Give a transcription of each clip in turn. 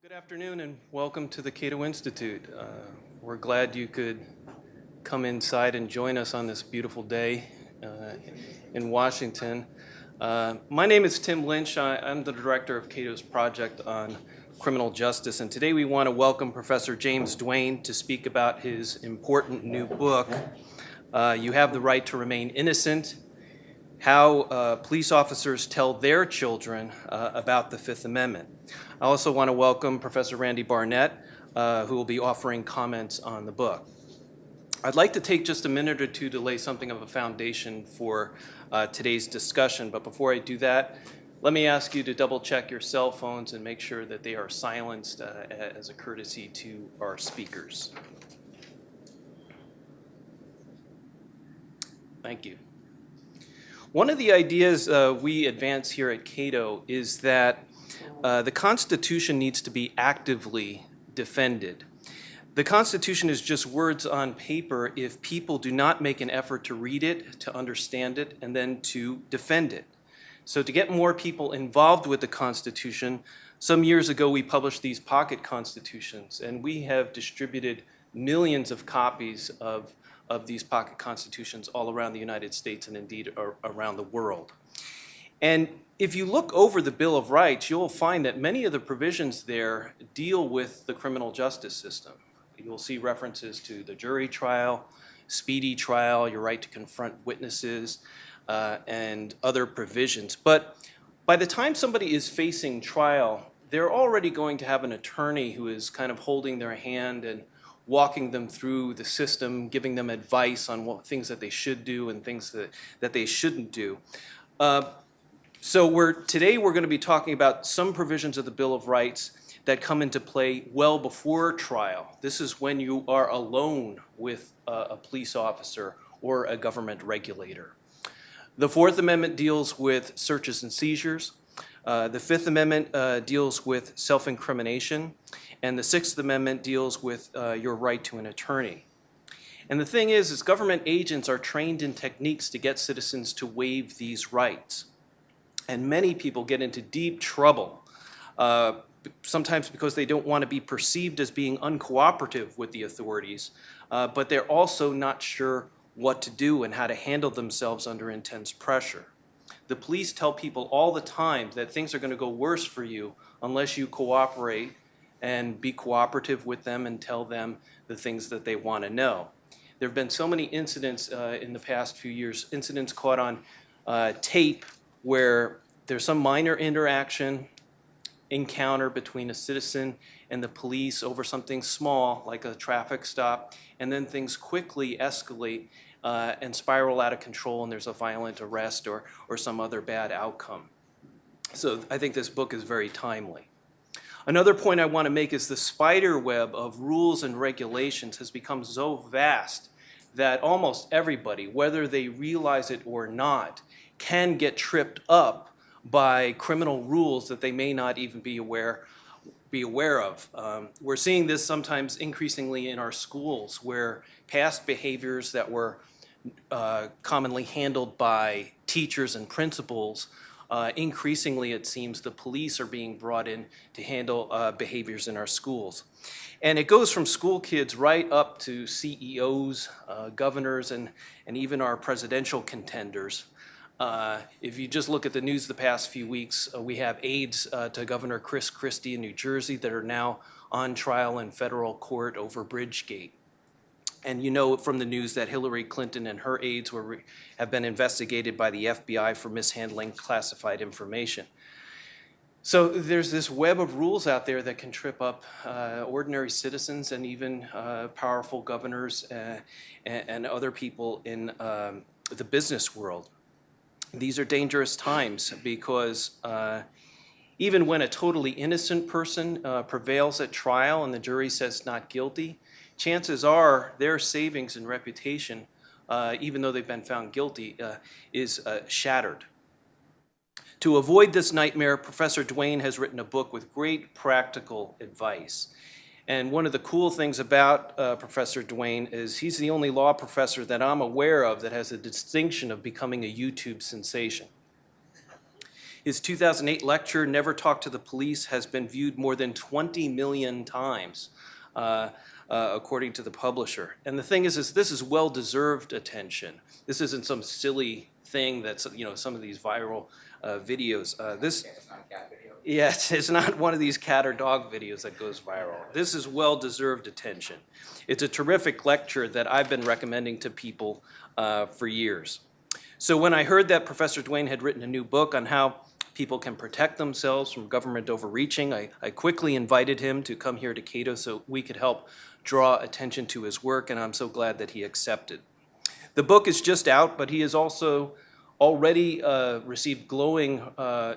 Good afternoon and welcome to the Cato Institute. We're glad you could come inside and join us on this beautiful day in Washington. My name is Tim Lynch. I'm the director of Cato's project on criminal justice, and today we want to welcome Professor James Duane to speak about his important new book, You Have the Right to Remain Innocent: How Police Officers Tell Their Children About the Fifth Amendment. I also want to welcome Professor Randy Barnett, who will be offering comments on the book. I'd like to take just a minute or two to lay something of a foundation for today's discussion, but before I do that, let me ask you to double check your cell phones and make sure that they are silenced as a courtesy to our speakers. Thank you. One of the ideas we advance here at Cato is that the Constitution needs to be actively defended. The Constitution is just words on paper if people do not make an effort to read it, to understand it, and then to defend it. So to get more people involved with the Constitution, some years ago we published these pocket constitutions, and we have distributed millions of copies of these pocket constitutions all around the United States and indeed around the world. And if you look over the Bill of Rights, you'll find that many of the provisions there deal with the criminal justice system. You'll see references to the jury trial, speedy trial, your right to confront witnesses, and other provisions. But by the time somebody is facing trial, they're already going to have an attorney who is kind of holding their hand and walking them through the system, giving them advice on what things that they should do and things that they shouldn't do. So today we're going to be talking about some provisions of the Bill of Rights that come into play well before trial. This is when you are alone with a police officer or a government regulator. The Fourth Amendment deals with searches and seizures. The Fifth Amendment deals with self-incrimination. And the Sixth Amendment deals with your right to an attorney. And the thing is government agents are trained in techniques to get citizens to waive these rights. And many people get into deep trouble, sometimes because they don't want to be perceived as being uncooperative with the authorities, but they're also not sure what to do and how to handle themselves under intense pressure. The police tell people all the time that things are going to go worse for you unless you cooperate and be cooperative with them and tell them the things that they want to know. There have been so many incidents in the past few years, incidents caught on tape where there's some minor encounter between a citizen and the police over something small like a traffic stop, and then things quickly escalate and spiral out of control, and there's a violent arrest or some other bad outcome. So I think this book is very timely. Another point I want to make is the spider web of rules and regulations has become so vast that almost everybody, whether they realize it or not, can get tripped up by criminal rules that they may not even be aware of. We're seeing this sometimes increasingly in our schools, where past behaviors that were commonly handled by teachers and principals, increasingly it seems the police are being brought in to handle behaviors in our schools. And it goes from school kids right up to CEOs, governors, and even our presidential contenders. If you just look at the news the past few weeks, we have aides to Governor Chris Christie in New Jersey that are now on trial in federal court over Bridgegate. And you know from the news that Hillary Clinton and her aides have been investigated by the FBI for mishandling classified information. So there's this web of rules out there that can trip up ordinary citizens and even powerful governors and other people in the business world. These are dangerous times because even when a totally innocent person prevails at trial and the jury says not guilty, chances are their savings and reputation, even though they've been found guilty, is shattered. To avoid this nightmare, Professor Duane has written a book with great practical advice. And one of the cool things about Professor Duane is he's the only law professor that I'm aware of that has the distinction of becoming a YouTube sensation. His 2008 lecture, Never Talk to the Police, has been viewed more than 20 million times, according to the publisher. And the thing is this is well-deserved attention. This isn't some silly thing that's, some of these viral videos. It's not a cat video. Yes, it's not one of these cat or dog videos that goes viral. This is well-deserved attention. It's a terrific lecture that I've been recommending to people for years. So when I heard that Professor Duane had written a new book on how people can protect themselves from government overreaching, I quickly invited him to come here to Cato so we could help draw attention to his work, and I'm so glad that he accepted. The book is just out, but he has also already received glowing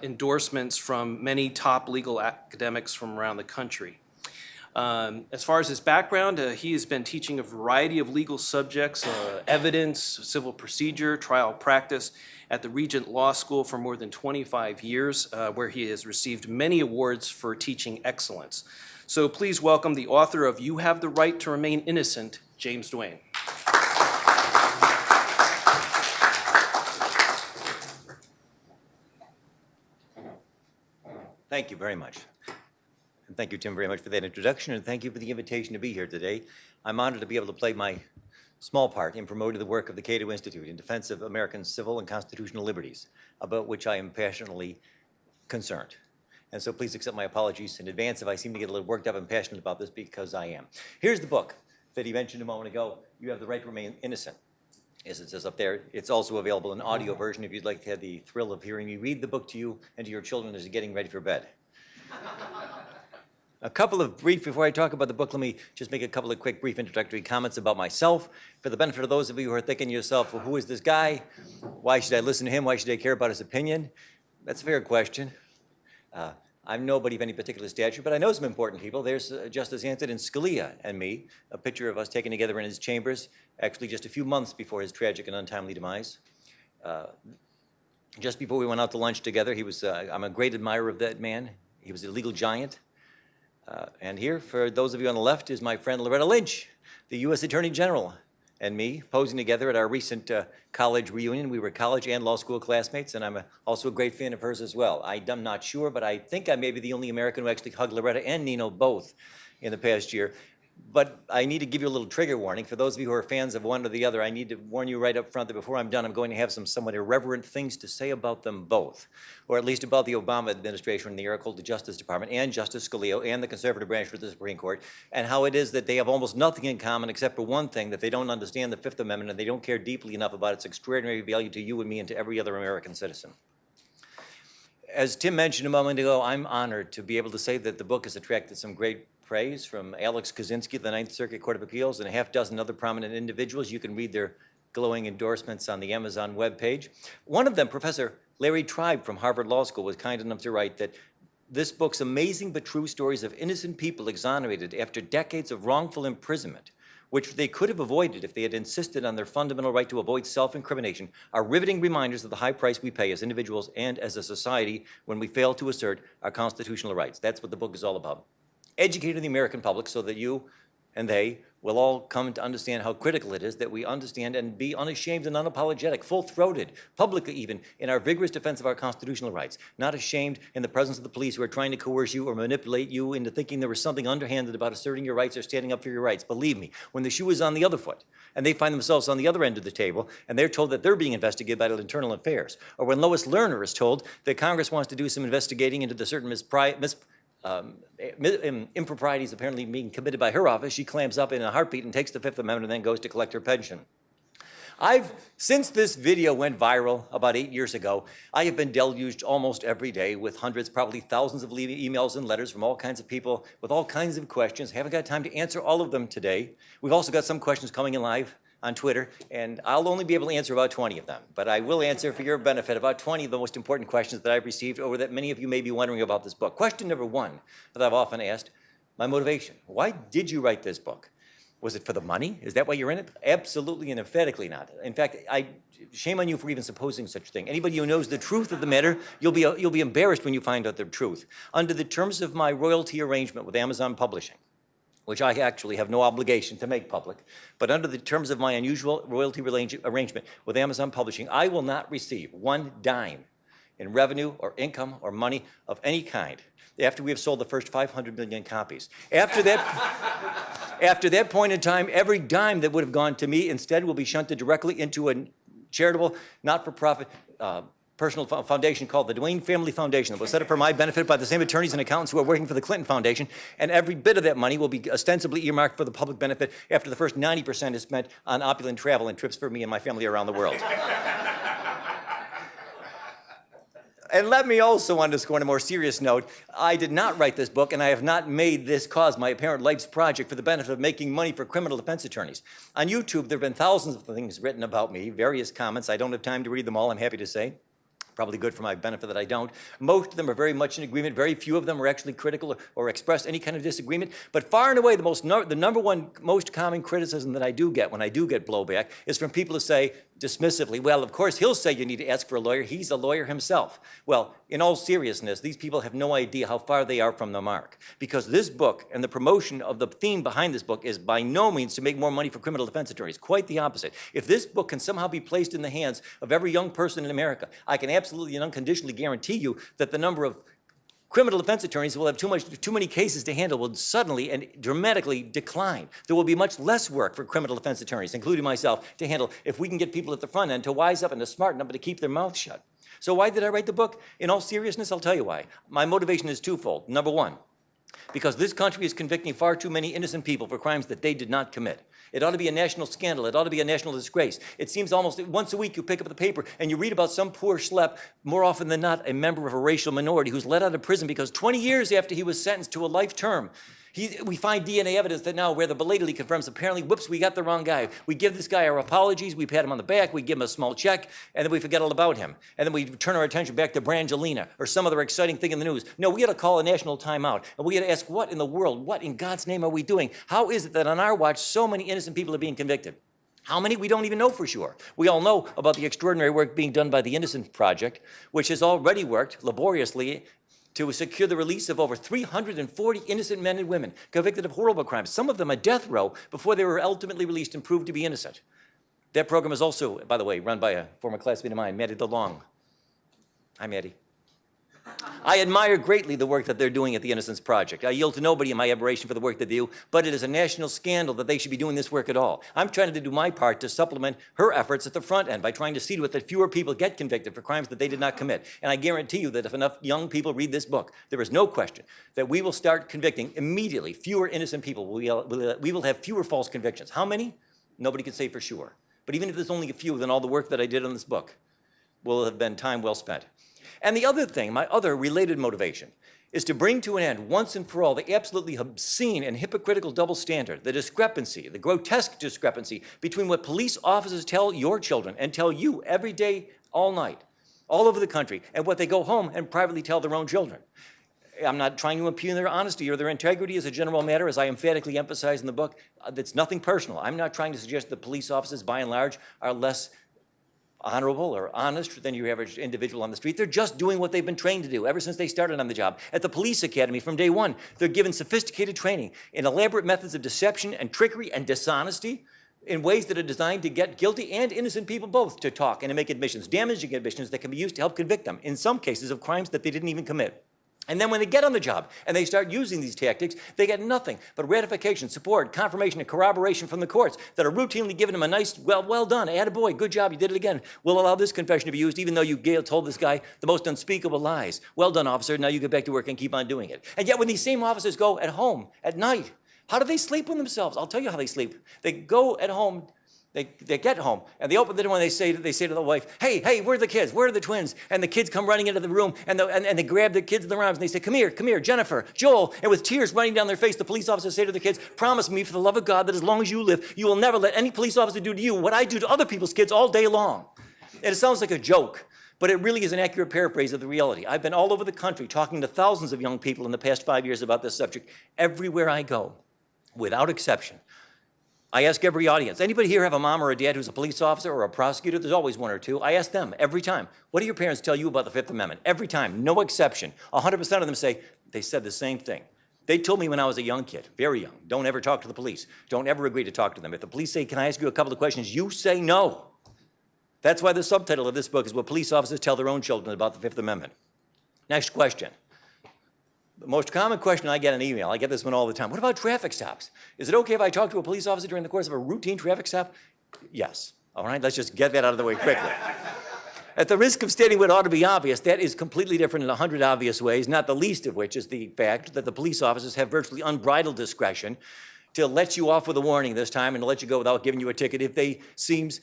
endorsements from many top legal academics from around the country. As far as his background, he has been teaching a variety of legal subjects, evidence, civil procedure, trial practice at the Regent Law School for more than 25 years, where he has received many awards for teaching excellence. So please welcome the author of You Have the Right to Remain Innocent, James Duane. Thank you very much. And thank you, Tim, very much for that introduction, and thank you for the invitation to be here today. I'm honored to be able to play my small part in promoting the work of the Cato Institute in defense of American civil and constitutional liberties, about which I am passionately concerned. And so please accept my apologies in advance if I seem to get a little worked up and passionate about this, because I am. Here's the book that he mentioned a moment ago, You Have the Right to Remain Innocent. As it says up there, it's also available in audio version if you'd like to have the thrill of hearing me read the book to you and to your children as you're getting ready for bed. Before I talk about the book, let me just make a couple of quick brief introductory comments about myself. For the benefit of those of you who are thinking to yourself, well, who is this guy? Why should I listen to him? Why should I care about his opinion? That's a fair question. I'm nobody of any particular stature, but I know some important people. There's Justice Antonin Scalia and me, a picture of us taken together in his chambers, actually just a few months before his tragic and untimely demise. Just before we went out to lunch together, I'm a great admirer of that man. He was a legal giant. And here, for those of you on the left, is my friend Loretta Lynch, the U.S. Attorney General, and me posing together at our recent college reunion. We were college and law school classmates, and I'm also a great fan of hers as well. I'm not sure, but I think I may be the only American who actually hugged Loretta and Nino both in the past year. But I need to give you a little trigger warning. For those of you who are fans of one or the other, I need to warn you right up front that before I'm done, I'm going to have some somewhat irreverent things to say about them both, or at least about the Obama administration and the Oracle, the Justice Department, and Justice Scalia, and the conservative branch of the Supreme Court, and how it is that they have almost nothing in common except for one thing, that they don't understand the Fifth Amendment and they don't care deeply enough about its extraordinary value to you and me and to every other American citizen. As Tim mentioned a moment ago, I'm honored to be able to say that the book has attracted some great praise from Alex Kozinski of the Ninth Circuit Court of Appeals and a half dozen other prominent individuals. You can read their glowing endorsements on the Amazon webpage. One of them, Professor Larry Tribe from Harvard Law School, was kind enough to write that this book's amazing but true stories of innocent people exonerated after decades of wrongful imprisonment, which they could have avoided if they had insisted on their fundamental right to avoid self-incrimination, are riveting reminders of the high price we pay as individuals and as a society when we fail to assert our constitutional rights. That's what the book is all about. Educating the American public so that you and they will all come to understand how critical it is that we understand and be unashamed and unapologetic, full-throated, publicly even, in our vigorous defense of our constitutional rights, not ashamed in the presence of the police who are trying to coerce you or manipulate you into thinking there was something underhanded about asserting your rights or standing up for your rights. Believe me, when the shoe is on the other foot and they find themselves on the other end of the table and they're told that they're being investigated by the internal affairs, or when Lois Lerner is told that Congress wants to do some investigating into the certain improprieties apparently being committed by her office, she clams up in a heartbeat and takes the Fifth Amendment and then goes to collect her pension. Since this video went viral about 8 years ago, I have been deluged almost every day with hundreds, probably thousands of emails and letters from all kinds of people with all kinds of questions. I haven't got time to answer all of them today. We've also got some questions coming in live on Twitter, and I'll only be able to answer about 20 of them. But I will answer, for your benefit, about 20 of the most important questions that I've received or that many of you may be wondering about this book. Question number one that I've often asked, my motivation. Why did you write this book? Was it for the money? Is that why you're in it? Absolutely and emphatically not. In fact, shame on you for even supposing such a thing. Anybody who knows the truth of the matter, you'll be embarrassed when you find out the truth. Under the terms of my royalty arrangement with Amazon Publishing, which I actually have no obligation to make public, but under the terms of my unusual royalty arrangement with Amazon Publishing, I will not receive one dime in revenue or income or money of any kind after we have sold the first 500 million copies. After that point in time, every dime that would have gone to me instead will be shunted directly into a charitable, not-for-profit personal foundation called the Duane Family Foundation that was set up for my benefit by the same attorneys and accountants who are working for the Clinton Foundation, and every bit of that money will be ostensibly earmarked for the public benefit after the first 90% is spent on opulent travel and trips for me and my family around the world. And let me also underscore on a more serious note, I did not write this book, and I have not made this cause my apparent life's project for the benefit of making money for criminal defense attorneys. On YouTube, there have been thousands of things written about me, various comments. I don't have time to read them all, I'm happy to say. Probably good for my benefit that I don't. Most of them are very much in agreement. Very few of them are actually critical or express any kind of disagreement. But far and away, the number one most common criticism that I do get when I do get blowback is from people who say dismissively, well, of course, he'll say you need to ask for a lawyer. He's a lawyer himself. Well, in all seriousness, these people have no idea how far they are from the mark. Because this book and the promotion of the theme behind this book is by no means to make more money for criminal defense attorneys. Quite the opposite. If this book can somehow be placed in the hands of every young person in America, I can absolutely and unconditionally guarantee you that the number of criminal defense attorneys will have too many cases to handle will suddenly and dramatically decline. There will be much less work for criminal defense attorneys, including myself, to handle if we can get people at the front end to wise up and to smarten up and to keep their mouths shut. So why did I write the book? In all seriousness, I'll tell you why. My motivation is twofold. Number one, because this country is convicting far too many innocent people for crimes that they did not commit. It ought to be a national scandal. It ought to be a national disgrace. It seems almost once a week you pick up the paper and you read about some poor schlep, more often than not a member of a racial minority who's let out of prison because 20 years after he was sentenced to a life term, we find DNA evidence that now rather belatedly confirms apparently, whoops, we got the wrong guy. We give this guy our apologies, we pat him on the back, we give him a small check, and then we forget all about him. And then we turn our attention back to Brangelina or some other exciting thing in the news. No, we got to call a national timeout. And we got to ask, what in the world, what in God's name are we doing? How is it that on our watch so many innocent people are being convicted? How many? We don't even know for sure. We all know about the extraordinary work being done by the Innocence Project, which has already worked laboriously to secure the release of over 340 innocent men and women convicted of horrible crimes, some of them at death row, before they were ultimately released and proved to be innocent. That program is also, by the way, run by a former classmate of mine, Maddie DeLong. Hi, Maddie. I admire greatly the work that they're doing at the Innocence Project. I yield to nobody in my admiration for the work they do, but it is a national scandal that they should be doing this work at all. I'm trying to do my part to supplement her efforts at the front end by trying to see to it that fewer people get convicted for crimes that they did not commit. And I guarantee you that if enough young people read this book, there is no question that we will start convicting immediately fewer innocent people. We will have fewer false convictions. How many? Nobody can say for sure. But even if there's only a few, then all the work that I did on this book will have been time well spent. And the other thing, my other related motivation, is to bring to an end once and for all the absolutely obscene and hypocritical double standard, the discrepancy, the grotesque discrepancy between what police officers tell your children and tell you every day, all night, all over the country, and what they go home and privately tell their own children. I'm not trying to impugn their honesty or their integrity as a general matter, as I emphatically emphasize in the book. That's nothing personal. I'm not trying to suggest that police officers, by and large, are less honorable or honest than your average individual on the street. They're just doing what they've been trained to do ever since they started on the job. At the police academy from day one, they're given sophisticated training in elaborate methods of deception and trickery and dishonesty in ways that are designed to get guilty and innocent people both to talk and to make admissions, damaging admissions that can be used to help convict them, in some cases of crimes that they didn't even commit. And then when they get on the job and they start using these tactics, they get nothing but ratification, support, confirmation, and corroboration from the courts that are routinely giving them a nice, well done, attaboy, good job, you did it again. We'll allow this confession to be used even though you told this guy the most unspeakable lies. Well done, officer, now you get back to work and keep on doing it. And yet when these same officers go at home at night, how do they sleep with themselves? I'll tell you how they sleep. They go at home. They get home, and they open the door, and they say to the wife, hey, where are the kids? Where are the twins? And the kids come running into the room, and they grab the kids in their arms, and they say, come here, Jennifer, Joel. And with tears running down their face, the police officers say to the kids, promise me for the love of God that as long as you live, you will never let any police officer do to you what I do to other people's kids all day long. And it sounds like a joke, but it really is an accurate paraphrase of the reality. I've been all over the country talking to thousands of young people in the past 5 years about this subject. Everywhere I go, without exception, I ask every audience, anybody here have a mom or a dad who's a police officer or a prosecutor? There's always one or two. I ask them every time, what do your parents tell you about the Fifth Amendment? Every time, no exception. 100% of them say, they said the same thing. They told me when I was a young kid, very young, don't ever talk to the police. Don't ever agree to talk to them. If the police say, can I ask you a couple of questions? You say no. That's why the subtitle of this book is What Police Officers Tell Their Own Children About the Fifth Amendment. Next question. The most common question I get in email, I get this one all the time. What about traffic stops? Is it okay if I talk to a police officer during the course of a routine traffic stop? Yes. All right, let's just get that out of the way quickly. At the risk of stating what ought to be obvious, that is completely different in 100 obvious ways, not the least of which is the fact that the police officers have virtually unbridled discretion to let you off with a warning this time and to let you go without giving you a ticket if it seems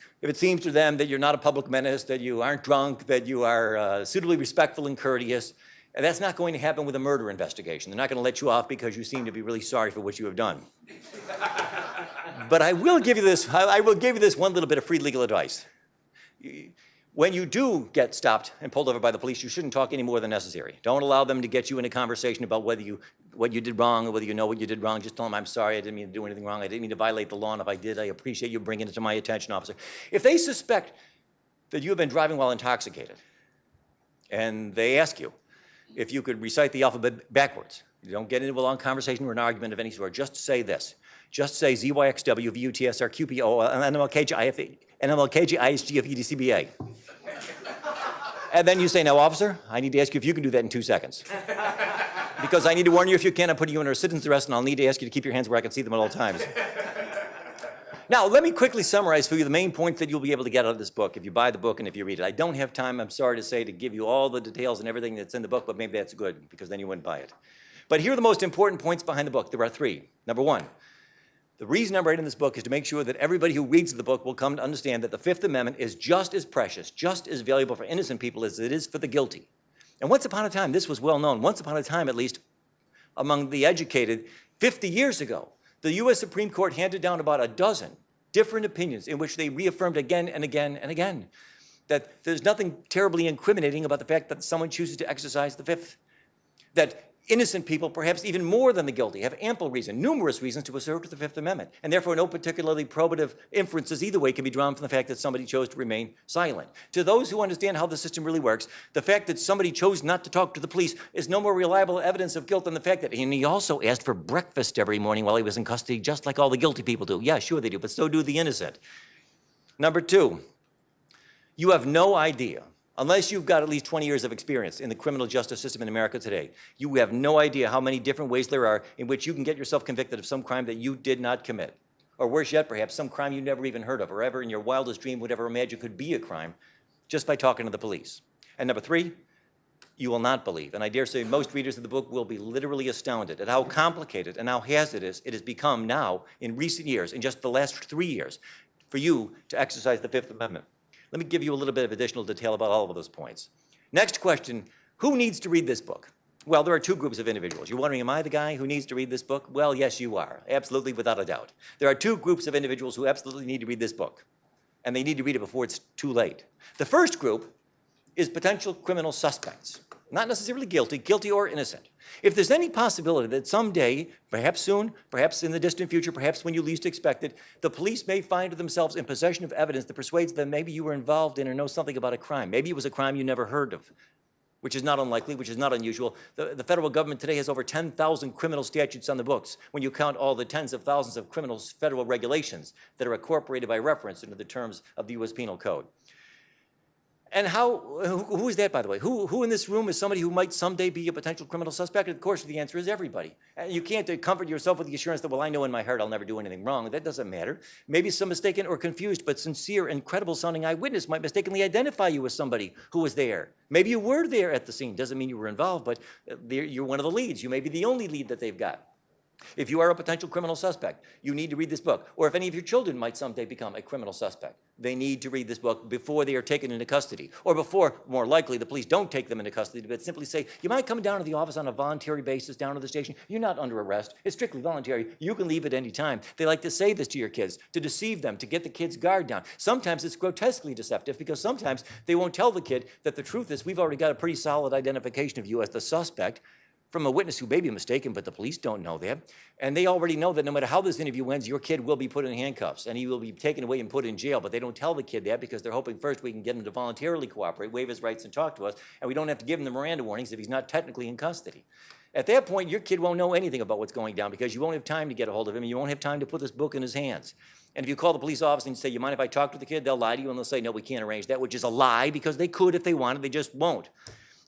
to them that you're not a public menace, that you aren't drunk, that you are suitably respectful and courteous. And that's not going to happen with a murder investigation. They're not going to let you off because you seem to be really sorry for what you have done. But I will give you this one little bit of free legal advice. When you do get stopped and pulled over by the police, you shouldn't talk any more than necessary. Don't allow them to get you in a conversation about what you did wrong or whether you know what you did wrong. Just tell them, I'm sorry, I didn't mean to do anything wrong. I didn't mean to violate the law, and if I did, I appreciate you bringing it to my attention, officer. If they suspect that you have been driving while intoxicated, and they ask you if you could recite the alphabet backwards, you don't get into a long conversation or an argument of any sort, just say this. Just say ZYXW, VUTSR, QPO, NMLKG, ISG, FEDCBA. And then you say, now, officer, I need to ask you if you can do that in 2 seconds. Because I need to warn you, if you can, I'm putting you under a citizen's arrest, and I'll need to ask you to keep your hands where I can see them at all times. Now, let me quickly summarize for you the main points that you'll be able to get out of this book if you buy the book and if you read it. I don't have time, I'm sorry to say, to give you all the details and everything that's in the book, but maybe that's good, because then you wouldn't buy it. But here are the most important points behind the book. There are 3. Number 1, the reason I'm writing this book is to make sure that everybody who reads the book will come to understand that the Fifth Amendment is just as precious, just as valuable for innocent people as it is for the guilty. And once upon a time, this was well known. Once upon a time, at least, among the educated, 50 years ago, the U.S. Supreme Court handed down about a dozen different opinions in which they reaffirmed again and again and again that there's nothing terribly incriminating about the fact that someone chooses to exercise the Fifth, that innocent people, perhaps even more than the guilty, have ample reason, numerous reasons to assert the Fifth Amendment, and therefore no particularly probative inferences either way can be drawn from the fact that somebody chose to remain silent. To those who understand how the system really works, the fact that somebody chose not to talk to the police is no more reliable evidence of guilt than the fact that, and he also asked for breakfast every morning while he was in custody, just like all the guilty people do. Yeah, sure they do, but so do the innocent. Number 2, you have no idea, unless you've got at least 20 years of experience in the criminal justice system in America today, you have no idea how many different ways there are in which you can get yourself convicted of some crime that you did not commit. Or worse yet, perhaps some crime you never even heard of, or ever in your wildest dream would ever imagine could be a crime, just by talking to the police. And number 3, you will not believe, and I dare say most readers of the book will be literally astounded at how complicated and how hazardous it has become now in recent years, in just the last 3 years, for you to exercise the Fifth Amendment. Let me give you a little bit of additional detail about all of those points. Next question, who needs to read this book? Well, there are 2 groups of individuals. You're wondering, am I the guy who needs to read this book? Well, yes, you are, absolutely, without a doubt. There are 2 groups of individuals who absolutely need to read this book, and they need to read it before it's too late. The first group is potential criminal suspects, not necessarily guilty or innocent. If there's any possibility that someday, perhaps soon, perhaps in the distant future, perhaps when you least expect it, the police may find themselves in possession of evidence that persuades them maybe you were involved in or know something about a crime. Maybe it was a crime you never heard of, which is not unlikely, which is not unusual. The federal government today has over 10,000 criminal statutes on the books when you count all the tens of thousands of criminal federal regulations that are incorporated by reference into the terms of the U.S. Penal Code. And who is that, by the way? Who in this room is somebody who might someday be a potential criminal suspect? Of course, the answer is everybody. And you can't comfort yourself with the assurance that, well, I know in my heart I'll never do anything wrong. That doesn't matter. Maybe some mistaken or confused but sincere and credible-sounding eyewitness might mistakenly identify you as somebody who was there. Maybe you were there at the scene. Doesn't mean you were involved, but you're one of the leads. You may be the only lead that they've got. If you are a potential criminal suspect, you need to read this book. Or if any of your children might someday become a criminal suspect, they need to read this book before they are taken into custody. Or before, more likely, the police don't take them into custody, but simply say, you might come down to the office on a voluntary basis, down to the station. You're not under arrest. It's strictly voluntary. You can leave at any time. They like to say this to your kids, to deceive them, to get the kid's guard down. Sometimes it's grotesquely deceptive because sometimes they won't tell the kid that the truth is we've already got a pretty solid identification of you as the suspect from a witness who may be mistaken, but the police don't know that. And they already know that no matter how this interview ends, your kid will be put in handcuffs and he will be taken away and put in jail. But they don't tell the kid that because they're hoping first we can get him to voluntarily cooperate, waive his rights, and talk to us, and we don't have to give him the Miranda warnings if he's not technically in custody. At that point, your kid won't know anything about what's going down because you won't have time to get a hold of him and you won't have time to put this book in his hands. And if you call the police office and say, you mind if I talk to the kid? They'll lie to you and they'll say, no, we can't arrange that, which is a lie because they could if they wanted, they just won't.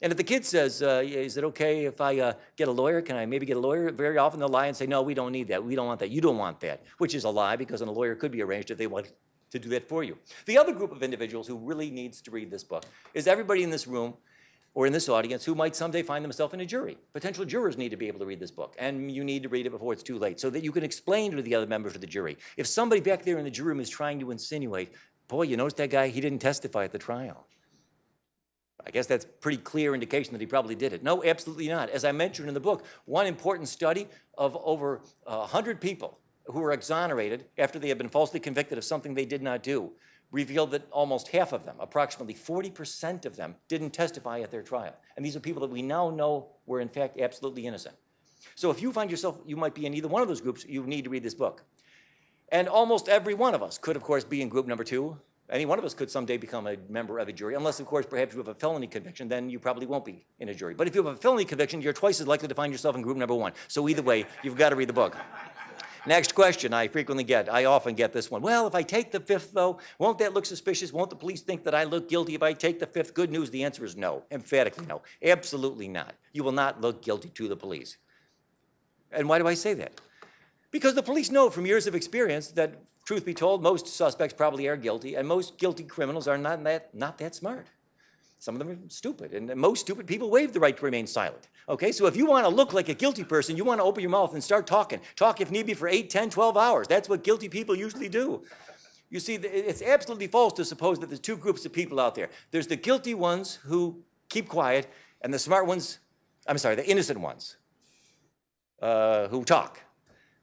And if the kid says, is it okay if I get a lawyer? Can I maybe get a lawyer? Very often they'll lie and say, no, we don't need that. We don't want that. You don't want that, which is a lie because a lawyer could be arranged if they want to do that for you. The other group of individuals who really needs to read this book is everybody in this room or in this audience who might someday find themselves in a jury. Potential jurors need to be able to read this book, and you need to read it before it's too late so that you can explain to the other members of the jury. If somebody back there in the jury room is trying to insinuate, boy, you notice that guy, he didn't testify at the trial. I guess that's pretty clear indication that he probably did it. No, absolutely not. As I mentioned in the book, one important study of over 100 people who were exonerated after they had been falsely convicted of something they did not do revealed that almost half of them, approximately 40% of them, didn't testify at their trial. And these are people that we now know were in fact absolutely innocent. So if you find yourself, you might be in either one of those groups, you need to read this book. And almost every one of us could, of course, be in group number 2. Any one of us could someday become a member of a jury, unless, of course, perhaps you have a felony conviction, then you probably won't be in a jury. But if you have a felony conviction, you're twice as likely to find yourself in group number 1. So either way, you've got to read the book. Next question I often get this one. Well, if I take the 5th, though, won't that look suspicious? Won't the police think that I look guilty if I take the 5th? Good news, the answer is no, emphatically no, absolutely not. You will not look guilty to the police. And why do I say that? Because the police know from years of experience that, truth be told, most suspects probably are guilty, and most guilty criminals are not that smart. Some of them are stupid, and most stupid people waive the right to remain silent. Okay, so if you want to look like a guilty person, you want to open your mouth and start talking. Talk if need be for 8, 10, 12 hours. That's what guilty people usually do. You see, it's absolutely false to suppose that there's 2 groups of people out there. There's the guilty ones who keep quiet, and the smart ones, the innocent ones who talk.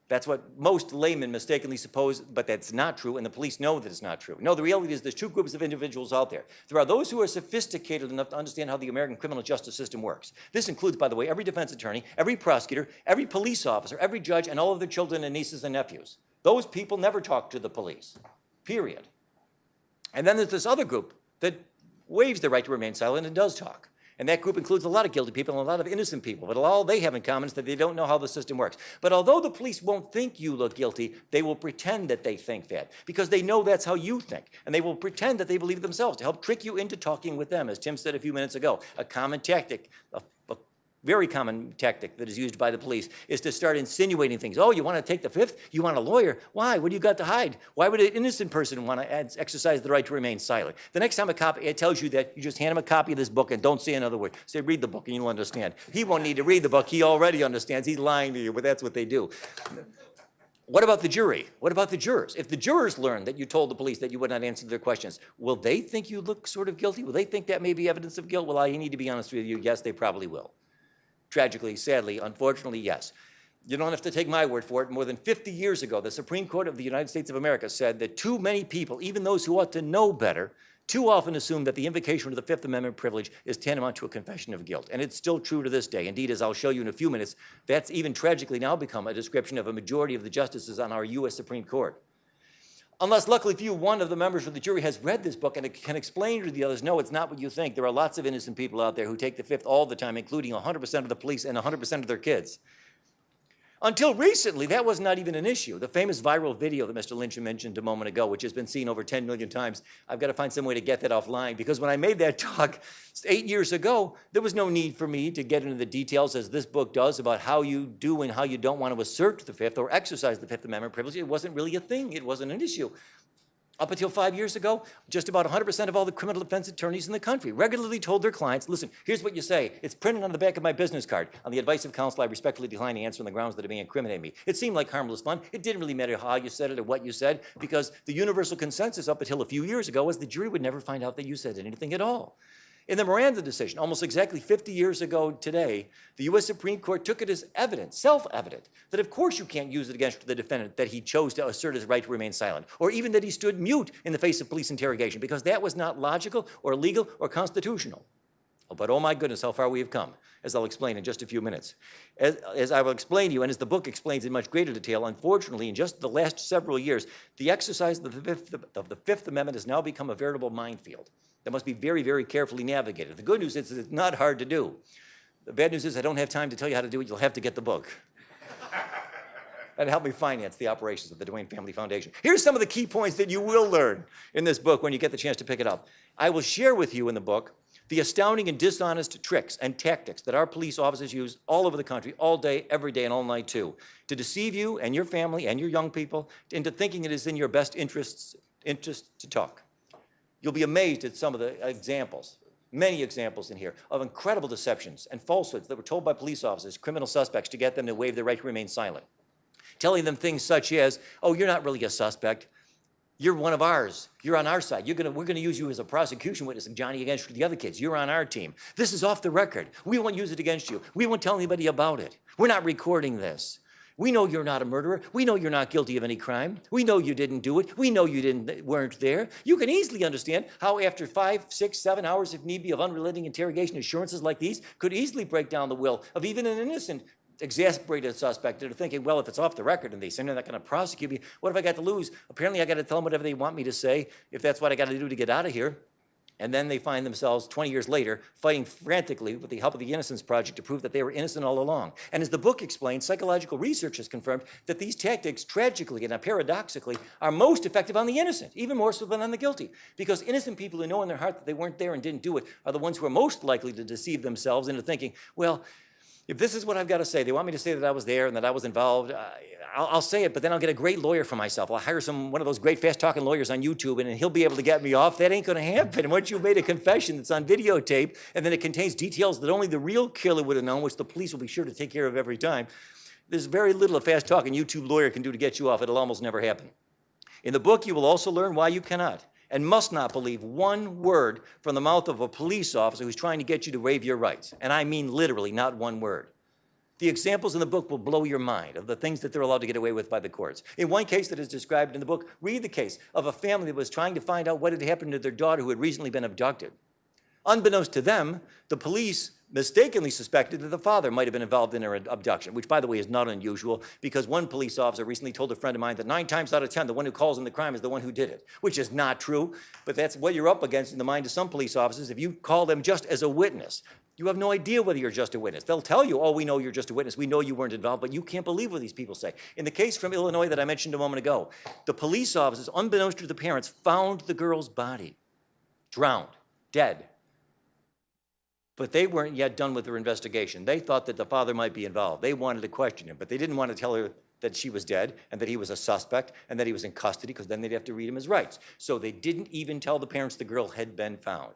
That's what most laymen mistakenly suppose, but that's not true, and the police know that it's not true. No, the reality is there's 2 groups of individuals out there. There are those who are sophisticated enough to understand how the American criminal justice system works. This includes, by the way, every defense attorney, every prosecutor, every police officer, every judge, and all of their children and nieces and nephews. Those people never talk to the police, period. And then there's this other group that waives the right to remain silent and does talk. And that group includes a lot of guilty people and a lot of innocent people. But all they have in common is that they don't know how the system works. But although the police won't think you look guilty, they will pretend that they think that because they know that's how you think. And they will pretend that they believe themselves to help trick you into talking with them, as Tim said a few minutes ago. A common tactic, a very common tactic that is used by the police is to start insinuating things. Oh, you want to take the 5th? You want a lawyer? Why? What do you got to hide? Why would an innocent person want to exercise the right to remain silent? The next time a cop tells you that, you just hand him a copy of this book and don't say another word. Say, read the book and you'll understand. He won't need to read the book. He already understands. He's lying to you, but that's what they do. What about the jury? What about the jurors? If the jurors learn that you told the police that you would not answer their questions, will they think you look sort of guilty? Will they think that may be evidence of guilt? Well, I need to be honest with you. Yes, they probably will. Tragically, sadly, unfortunately, yes. You don't have to take my word for it. More than 50 years ago, the Supreme Court of the United States of America said that too many people, even those who ought to know better, too often assume that the invocation of the Fifth Amendment privilege is tantamount to a confession of guilt. And it's still true to this day. Indeed, as I'll show you in a few minutes, that's even tragically now become a description of a majority of the justices on our U.S. Supreme Court. Unless, luckily for you, one of the members of the jury has read this book and can explain to the others, no, it's not what you think. There are lots of innocent people out there who take the 5th all the time, including 100% of the police and 100% of their kids. Until recently, that was not even an issue. The famous viral video that Mr. Lynch mentioned a moment ago, which has been seen over 10 million times, I've got to find some way to get that offline, because when I made that talk 8 years ago, there was no need for me to get into the details, as this book does, about how you do and how you don't want to assert the 5th or exercise the 5th Amendment privilege. It wasn't really a thing. It wasn't an issue. Up until 5 years ago, just about 100% of all the criminal defense attorneys in the country regularly told their clients, listen, here's what you say. It's printed on the back of my business card. On the advice of counsel, I respectfully decline to answer on the grounds that it may incriminate me. It seemed like harmless fun. It didn't really matter how you said it or what you said, because the universal consensus up until a few years ago was the jury would never find out that you said anything at all. In the Miranda decision, almost exactly 50 years ago today, the U.S. Supreme Court took it as evident, self-evident, that of course you can't use it against the defendant that he chose to assert his right to remain silent, or even that he stood mute in the face of police interrogation, because that was not logical or legal or constitutional. But oh my goodness, how far we have come, as I'll explain in just a few minutes. As I will explain to you, and as the book explains in much greater detail, unfortunately, in just the last several years, the exercise of the Fifth Amendment has now become a veritable minefield that must be very, very carefully navigated. The good news is it's not hard to do. The bad news is I don't have time to tell you how to do it. You'll have to get the book. And help me finance the operations of the Duane Family Foundation. Here's some of the key points that you will learn in this book when you get the chance to pick it up. I will share with you in the book the astounding and dishonest tricks and tactics that our police officers use all over the country, all day, every day, and all night too, to deceive you and your family and your young people into thinking it is in your best interests to talk. You'll be amazed at some of the examples, many examples in here, of incredible deceptions and falsehoods that were told by police officers, criminal suspects, to get them to waive their right to remain silent. Telling them things such as, oh, you're not really a suspect. You're one of ours. You're on our side. We're going to use you as a prosecution witness, and Johnny against the other kids. You're on our team. This is off the record. We won't use it against you. We won't tell anybody about it. We're not recording this. We know you're not a murderer. We know you're not guilty of any crime. We know you didn't do it. We know you weren't there. You can easily understand how after 5, 6, 7 hours, if need be, of unrelenting interrogation, assurances like these could easily break down the will of even an innocent, exasperated suspect that are thinking, well, if it's off the record and they say they're not going to prosecute me, what have I got to lose? Apparently, I got to tell them whatever they want me to say, if that's what I got to do to get out of here. And then they find themselves 20 years later fighting frantically with the help of the Innocence Project to prove that they were innocent all along. And as the book explains, psychological research has confirmed that these tactics, tragically and paradoxically, are most effective on the innocent, even more so than on the guilty. Because innocent people who know in their heart that they weren't there and didn't do it are the ones who are most likely to deceive themselves into thinking, well, if this is what I've got to say, they want me to say that I was there and that I was involved, I'll say it, but then I'll get a great lawyer for myself. I'll hire one of those great fast-talking lawyers on YouTube, and he'll be able to get me off. That ain't going to happen. Once you've made a confession that's on videotape, and then it contains details that only the real killer would have known, which the police will be sure to take care of every time, there's very little a fast-talking YouTube lawyer can do to get you off. It'll almost never happen. In the book, you will also learn why you cannot and must not believe one word from the mouth of a police officer who's trying to get you to waive your rights. And I mean literally, not one word. The examples in the book will blow your mind of the things that they're allowed to get away with by the courts. In one case that is described in the book, read the case of a family that was trying to find out what had happened to their daughter who had recently been abducted. Unbeknownst to them, the police mistakenly suspected that the father might have been involved in her abduction, which, by the way, is not unusual, because one police officer recently told a friend of mine that 9 times out of 10, the one who calls in the crime is the one who did it, which is not true, but that's what you're up against in the mind of some police officers. If you call them just as a witness, you have no idea whether you're just a witness. They'll tell you, oh, we know you're just a witness. We know you weren't involved, but you can't believe what these people say. In the case from Illinois that I mentioned a moment ago, the police officers, unbeknownst to the parents, found the girl's body, drowned, dead. But they weren't yet done with their investigation. They thought that the father might be involved. They wanted to question him, but they didn't want to tell her that she was dead and that he was a suspect and that he was in custody, because then they'd have to read him his rights. So they didn't even tell the parents the girl had been found,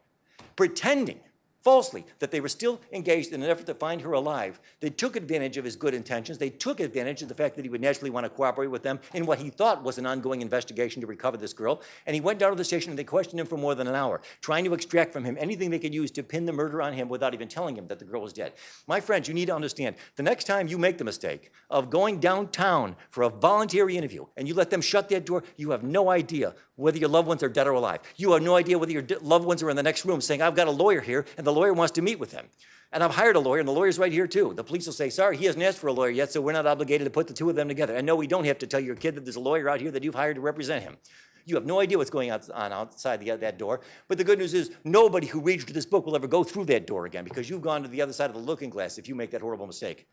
pretending falsely that they were still engaged in an effort to find her alive. They took advantage of his good intentions. They took advantage of the fact that he would naturally want to cooperate with them in what he thought was an ongoing investigation to recover this girl. And he went down to the station and they questioned him for more than an hour, trying to extract from him anything they could use to pin the murder on him without even telling him that the girl was dead. My friends, you need to understand, the next time you make the mistake of going downtown for a voluntary interview and you let them shut that door, you have no idea whether your loved ones are dead or alive. You have no idea whether your loved ones are in the next room saying, I've got a lawyer here, and the lawyer wants to meet with them. And I've hired a lawyer, and the lawyer's right here too. The police will say, sorry, he hasn't asked for a lawyer yet, so we're not obligated to put the two of them together. And no, we don't have to tell your kid that there's a lawyer out here that you've hired to represent him. You have no idea what's going on outside that door. But the good news is nobody who reads this book will ever go through that door again, because you've gone to the other side of the looking glass if you make that horrible mistake.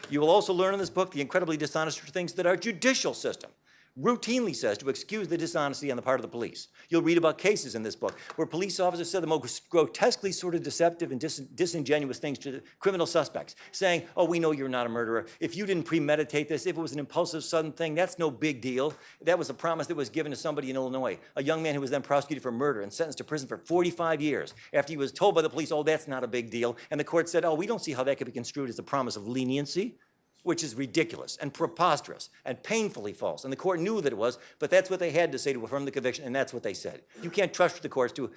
You will also learn in this book the incredibly dishonest things that our judicial system routinely says to excuse the dishonesty on the part of the police. You'll read about cases in this book where police officers said the most grotesquely sort of deceptive and disingenuous things to the criminal suspects, saying, oh, we know you're not a murderer. If you didn't premeditate this, if it was an impulsive, sudden thing, that's no big deal. That was a promise that was given to somebody in Illinois, a young man who was then prosecuted for murder and sentenced to prison for 45 years after he was told by the police, oh, that's not a big deal. And the court said, oh, we don't see how that could be construed as a promise of leniency, which is ridiculous and preposterous and painfully false. And the court knew that it was, but that's what they had to say to affirm the conviction, and that's what they said. You can't trust the courts to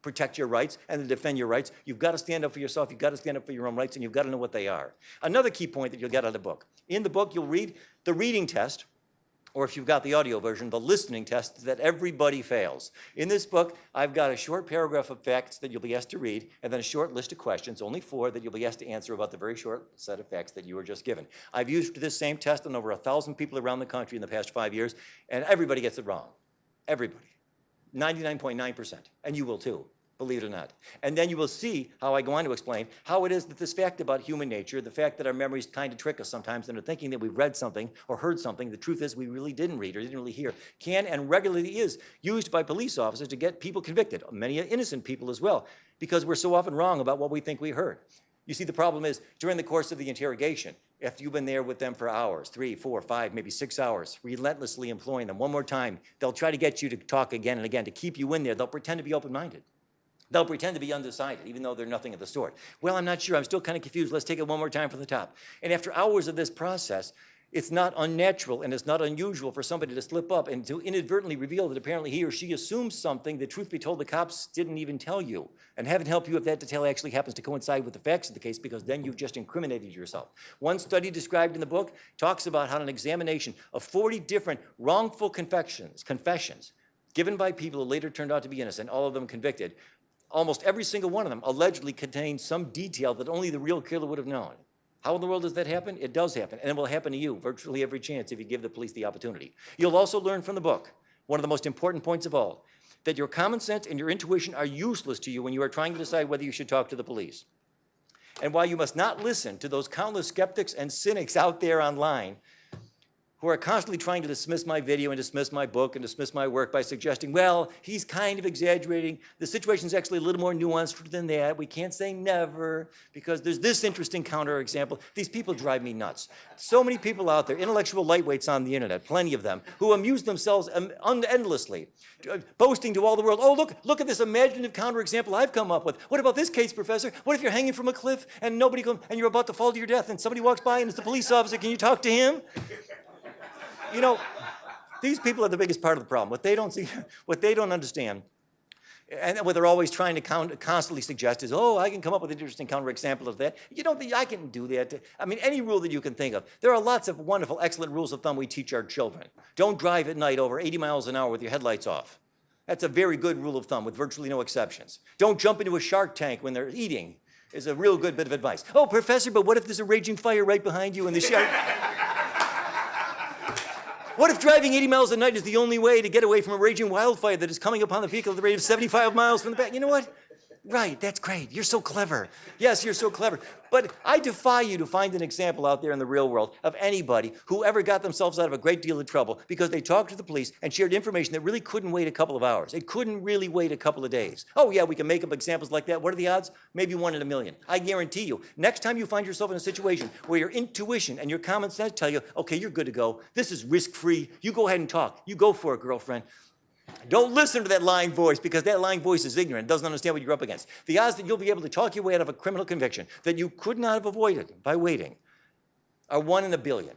protect your rights and to defend your rights. You've got to stand up for yourself. You've got to stand up for your own rights, and you've got to know what they are. Another key point that you'll get out of the book. In the book, you'll read the reading test, or if you've got the audio version, the listening test that everybody fails. In this book, I've got a short paragraph of facts that you'll be asked to read, and then a short list of questions, only 4, that you'll be asked to answer about the very short set of facts that you were just given. I've used this same test on over 1,000 people around the country in the past 5 years, and everybody gets it wrong. Everybody. 99.9%. And you will too. believe it or not. And then you will see how I go on to explain how it is that this fact about human nature, the fact that our memories kind of trick us sometimes into thinking that we've read something or heard something, the truth is we really didn't read or didn't really hear, can and regularly is used by police officers to get people convicted, many innocent people as well, because we're so often wrong about what we think we heard. You see, the problem is, during the course of the interrogation, after you've been there with them for hours, 3, 4, 5, maybe 6 hours, relentlessly employing them, one more time, they'll try to get you to talk again and again, to keep you in there. They'll pretend to be open-minded. They'll pretend to be undecided, even though they're nothing of the sort. Well, I'm not sure. I'm still kind of confused. Let's take it one more time from the top. And after hours of this process, it's not unnatural and it's not unusual for somebody to slip up and to inadvertently reveal that apparently he or she assumes something that, truth be told, the cops didn't even tell you. And heaven help you if that detail actually happens to coincide with the facts of the case, because then you've just incriminated yourself. One study described in the book talks about how an examination of 40 different wrongful confessions given by people who later turned out to be innocent, all of them convicted, almost every single one of them allegedly contained some detail that only the real killer would have known. How in the world does that happen? It does happen, and it will happen to you virtually every chance if you give the police the opportunity. You'll also learn from the book, one of the most important points of all, that your common sense and your intuition are useless to you when you are trying to decide whether you should talk to the police. And while you must not listen to those countless skeptics and cynics out there online who are constantly trying to dismiss my video and dismiss my book and dismiss my work by suggesting, well, he's kind of exaggerating. The situation's actually a little more nuanced than that. We can't say never because there's this interesting counterexample. These people drive me nuts. So many people out there, intellectual lightweights on the internet, plenty of them, who amuse themselves endlessly, boasting to all the world, oh, look at this imaginative counterexample I've come up with. What about this case, Professor? What if you're hanging from a cliff and and you're about to fall to your death and somebody walks by and it's the police officer? Can you talk to him? You know, these people are the biggest part of the problem. What they don't see, what they don't understand, and what they're always trying to constantly suggest is, oh, I can come up with an interesting counterexample of that. You don't think I can do that? I mean, any rule that you can think of. There are lots of wonderful, excellent rules of thumb we teach our children. Don't drive at night over 80 miles an hour with your headlights off. That's a very good rule of thumb with virtually no exceptions. Don't jump into a shark tank when they're eating is a real good bit of advice. Oh, Professor, but what if there's a raging fire right behind you and the shark... What if driving 80 miles a night is the only way to get away from a raging wildfire that is coming upon the vehicle at the rate of 75 miles from the back? You know what? Right, that's great. You're so clever. Yes, you're so clever. But I defy you to find an example out there in the real world of anybody who ever got themselves out of a great deal of trouble because they talked to the police and shared information that really couldn't wait a couple of hours. It couldn't really wait a couple of days. Oh, yeah, we can make up examples like that. What are the odds? Maybe 1 in a million. I guarantee you, next time you find yourself in a situation where your intuition and your common sense tell you, okay, you're good to go. This is risk-free. You go ahead and talk. You go for it, girlfriend. Don't listen to that lying voice, because that lying voice is ignorant, doesn't understand what you're up against. The odds that you'll be able to talk your way out of a criminal conviction that you could not have avoided by waiting are 1 in a billion.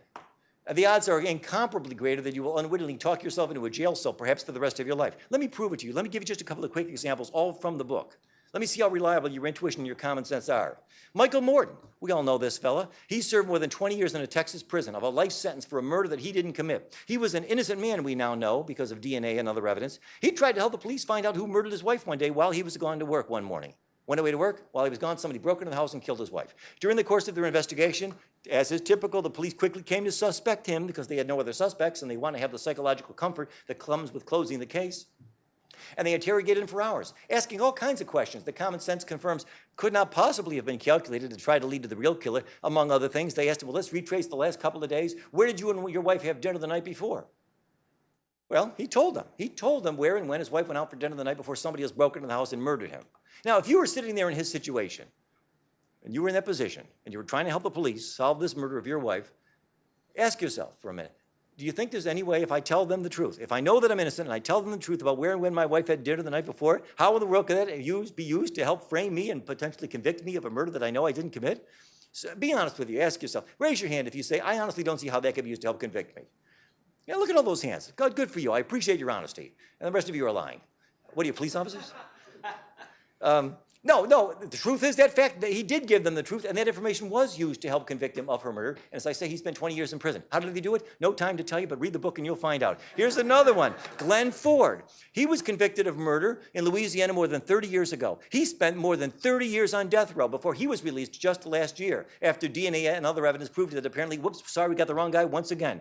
And the odds are incomparably greater that you will unwittingly talk yourself into a jail cell, perhaps for the rest of your life. Let me prove it to you. Let me give you just a couple of quick examples, all from the book. Let me see how reliable your intuition and your common sense are. Michael Morton, we all know this fella. He served more than 20 years in a Texas prison of a life sentence for a murder that he didn't commit. He was an innocent man, we now know, because of DNA and other evidence. He tried to help the police find out who murdered his wife one day while he was gone to work one morning. Went away to work. While he was gone, somebody broke into the house and killed his wife. During the course of their investigation, as is typical, the police quickly came to suspect him because they had no other suspects and they want to have the psychological comfort that comes with closing the case. And they interrogated him for hours, asking all kinds of questions that common sense confirms could not possibly have been calculated to try to lead to the real killer. Among other things, they asked him, well, let's retrace the last couple of days. Where did you and your wife have dinner the night before? Well, he told them. He told them where and when his wife went out for dinner the night before somebody else broke into the house and murdered him. Now, if you were sitting there in his situation, and you were in that position, and you were trying to help the police solve this murder of your wife, ask yourself for a minute, do you think there's any way if I tell them the truth, if I know that I'm innocent and I tell them the truth about where and when my wife had dinner the night before, how in the world could that be used to help frame me and potentially convict me of a murder that I know I didn't commit? So be honest with you. Ask yourself. Raise your hand if you say, I honestly don't see how that could be used to help convict me. Now look at all those hands. Good for you. I appreciate your honesty. And the rest of you are lying. What are you, police officers? No, the truth is that fact that he did give them the truth, and that information was used to help convict him of her murder. And as I say, he spent 20 years in prison. How did he do it? No time to tell you, but read the book and you'll find out. Here's another one. Glenn Ford. He was convicted of murder in Louisiana more than 30 years ago. He spent more than 30 years on death row before he was released just last year, after DNA and other evidence proved that apparently, whoops, sorry, we got the wrong guy once again.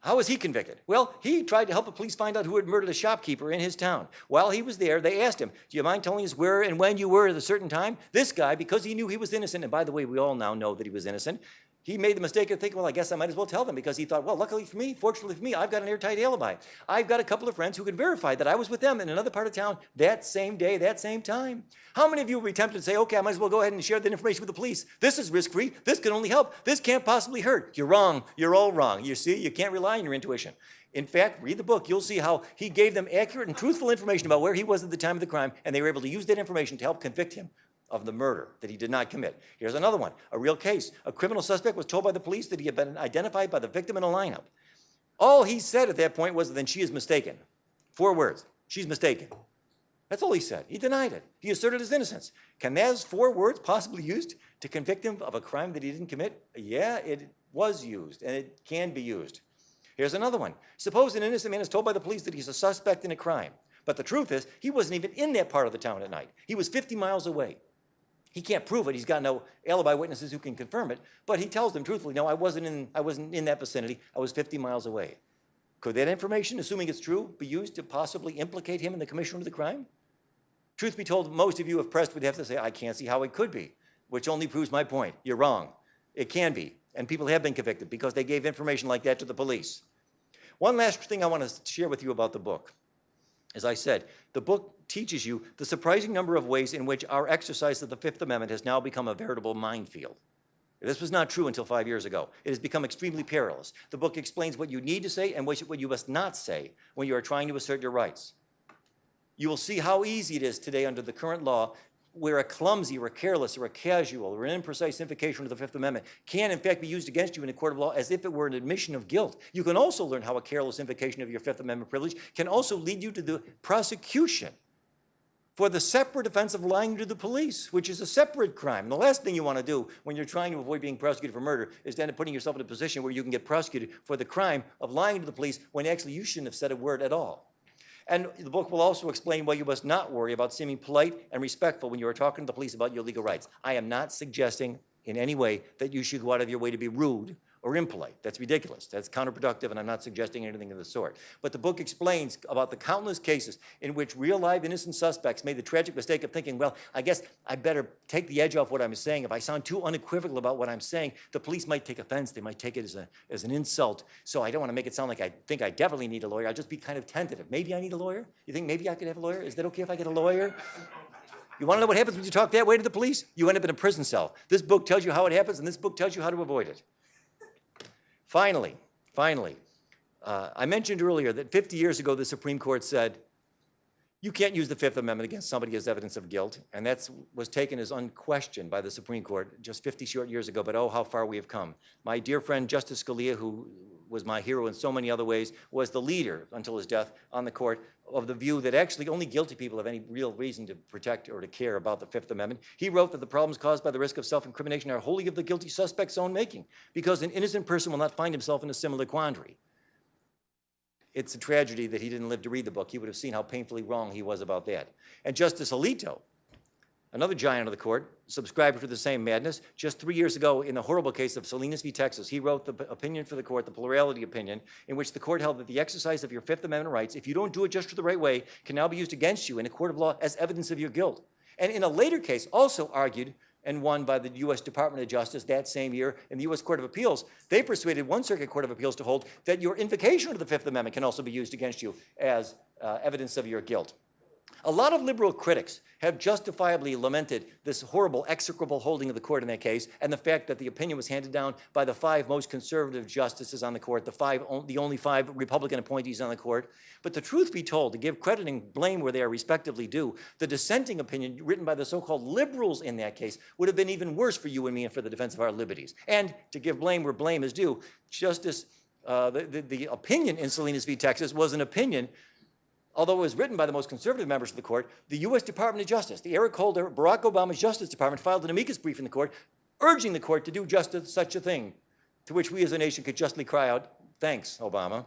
How was he convicted? Well, he tried to help the police find out who had murdered a shopkeeper in his town. While he was there, they asked him, do you mind telling us where and when you were at a certain time? This guy, because he knew he was innocent, and by the way, we all now know that he was innocent, he made the mistake of thinking, well, I guess I might as well tell them, because he thought, well, luckily for me, fortunately for me, I've got an airtight alibi. I've got a couple of friends who can verify that I was with them in another part of town that same day, that same time. How many of you would be tempted to say, okay, I might as well go ahead and share that information with the police? This is risk-free. This can only help. This can't possibly hurt. You're wrong. You're all wrong. You see, you can't rely on your intuition. In fact, read the book. You'll see how he gave them accurate and truthful information about where he was at the time of the crime, and they were able to use that information to help convict him of the murder that he did not commit. Here's another one, a real case. A criminal suspect was told by the police that he had been identified by the victim in a lineup. All he said at that point was, then she is mistaken. 4 words, she's mistaken. That's all he said. He denied it. He asserted his innocence. Can those 4 words possibly used to convict him of a crime that he didn't commit? Yeah, it was used, and it can be used. Here's another one. Suppose an innocent man is told by the police that he's a suspect in a crime. But the truth is, he wasn't even in that part of the town at night. He was 50 miles away. He can't prove it. He's got no alibi witnesses who can confirm it. But he tells them truthfully, no, I wasn't in that vicinity. I was 50 miles away. Could that information, assuming it's true, be used to possibly implicate him in the commission of the crime? Truth be told, most of you, if pressed, would have to say, I can't see how it could be, which only proves my point. You're wrong. It can be. And people have been convicted because they gave information like that to the police. One last thing I want to share with you about the book. As I said, the book teaches you the surprising number of ways in which our exercise of the Fifth Amendment has now become a veritable minefield. This was not true until 5 years ago. It has become extremely perilous. The book explains what you need to say and what you must not say when you are trying to assert your rights. You will see how easy it is today under the current law where a clumsy or a careless or a casual or an imprecise invocation of the Fifth Amendment can in fact be used against you in a court of law as if it were an admission of guilt. You can also learn how a careless invocation of your Fifth Amendment privilege can also lead you to the prosecution for the separate offense of lying to the police, which is a separate crime. And the last thing you want to do when you're trying to avoid being prosecuted for murder is to end up putting yourself in a position where you can get prosecuted for the crime of lying to the police when actually you shouldn't have said a word at all. And the book will also explain why you must not worry about seeming polite and respectful when you are talking to the police about your legal rights. I am not suggesting in any way that you should go out of your way to be rude or impolite. That's ridiculous. That's counterproductive, and I'm not suggesting anything of the sort. But the book explains about the countless cases in which real, live, innocent suspects made the tragic mistake of thinking, well, I guess I better take the edge off what I'm saying. If I sound too unequivocal about what I'm saying, the police might take offense. They might take it as an insult. So I don't want to make it sound like I think I definitely need a lawyer. I'll just be kind of tentative. Maybe I need a lawyer? You think maybe I could have a lawyer? Is that okay if I get a lawyer? You want to know what happens when you talk that way to the police? You end up in a prison cell. This book tells you how it happens, and this book tells you how to avoid it. Finally, I mentioned earlier that 50 years ago, the Supreme Court said, you can't use the Fifth Amendment against somebody as evidence of guilt, and that was taken as unquestioned by the Supreme Court just 50 short years ago, but oh, how far we have come. My dear friend, Justice Scalia, who was my hero in so many other ways, was the leader, until his death, on the court of the view that actually only guilty people have any real reason to protect or to care about the Fifth Amendment. He wrote that the problems caused by the risk of self-incrimination are wholly of the guilty suspect's own making, because an innocent person will not find himself in a similar quandary. It's a tragedy that he didn't live to read the book. He would have seen how painfully wrong he was about that. And Justice Alito, another giant of the court, subscribed to the same madness. Just 3 years ago, in the horrible case of Salinas v. Texas, he wrote the opinion for the court, the plurality opinion, in which the court held that the exercise of your Fifth Amendment rights, if you don't do it just the right way, can now be used against you in a court of law as evidence of your guilt. And in a later case, also argued and won by the U.S. Department of Justice that same year in the U.S. Court of Appeals, they persuaded one circuit court of appeals to hold that your invocation of the Fifth Amendment can also be used against you as evidence of your guilt. A lot of liberal critics have justifiably lamented this horrible, execrable holding of the court in that case, and the fact that the opinion was handed down by the 5 most conservative justices on the court, the only 5 Republican appointees on the court. But the truth be told, to give credit and blame where they are respectively due, the dissenting opinion written by the so-called liberals in that case would have been even worse for you and me and for the defense of our liberties. And to give blame where blame is due, the opinion in Salinas v. Texas was an opinion. Although it was written by the most conservative members of the court, the U.S. Department of Justice, the Eric Holder, Barack Obama's Justice Department, filed an amicus brief in the court urging the court to do just such a thing, to which we as a nation could justly cry out, thanks, Obama.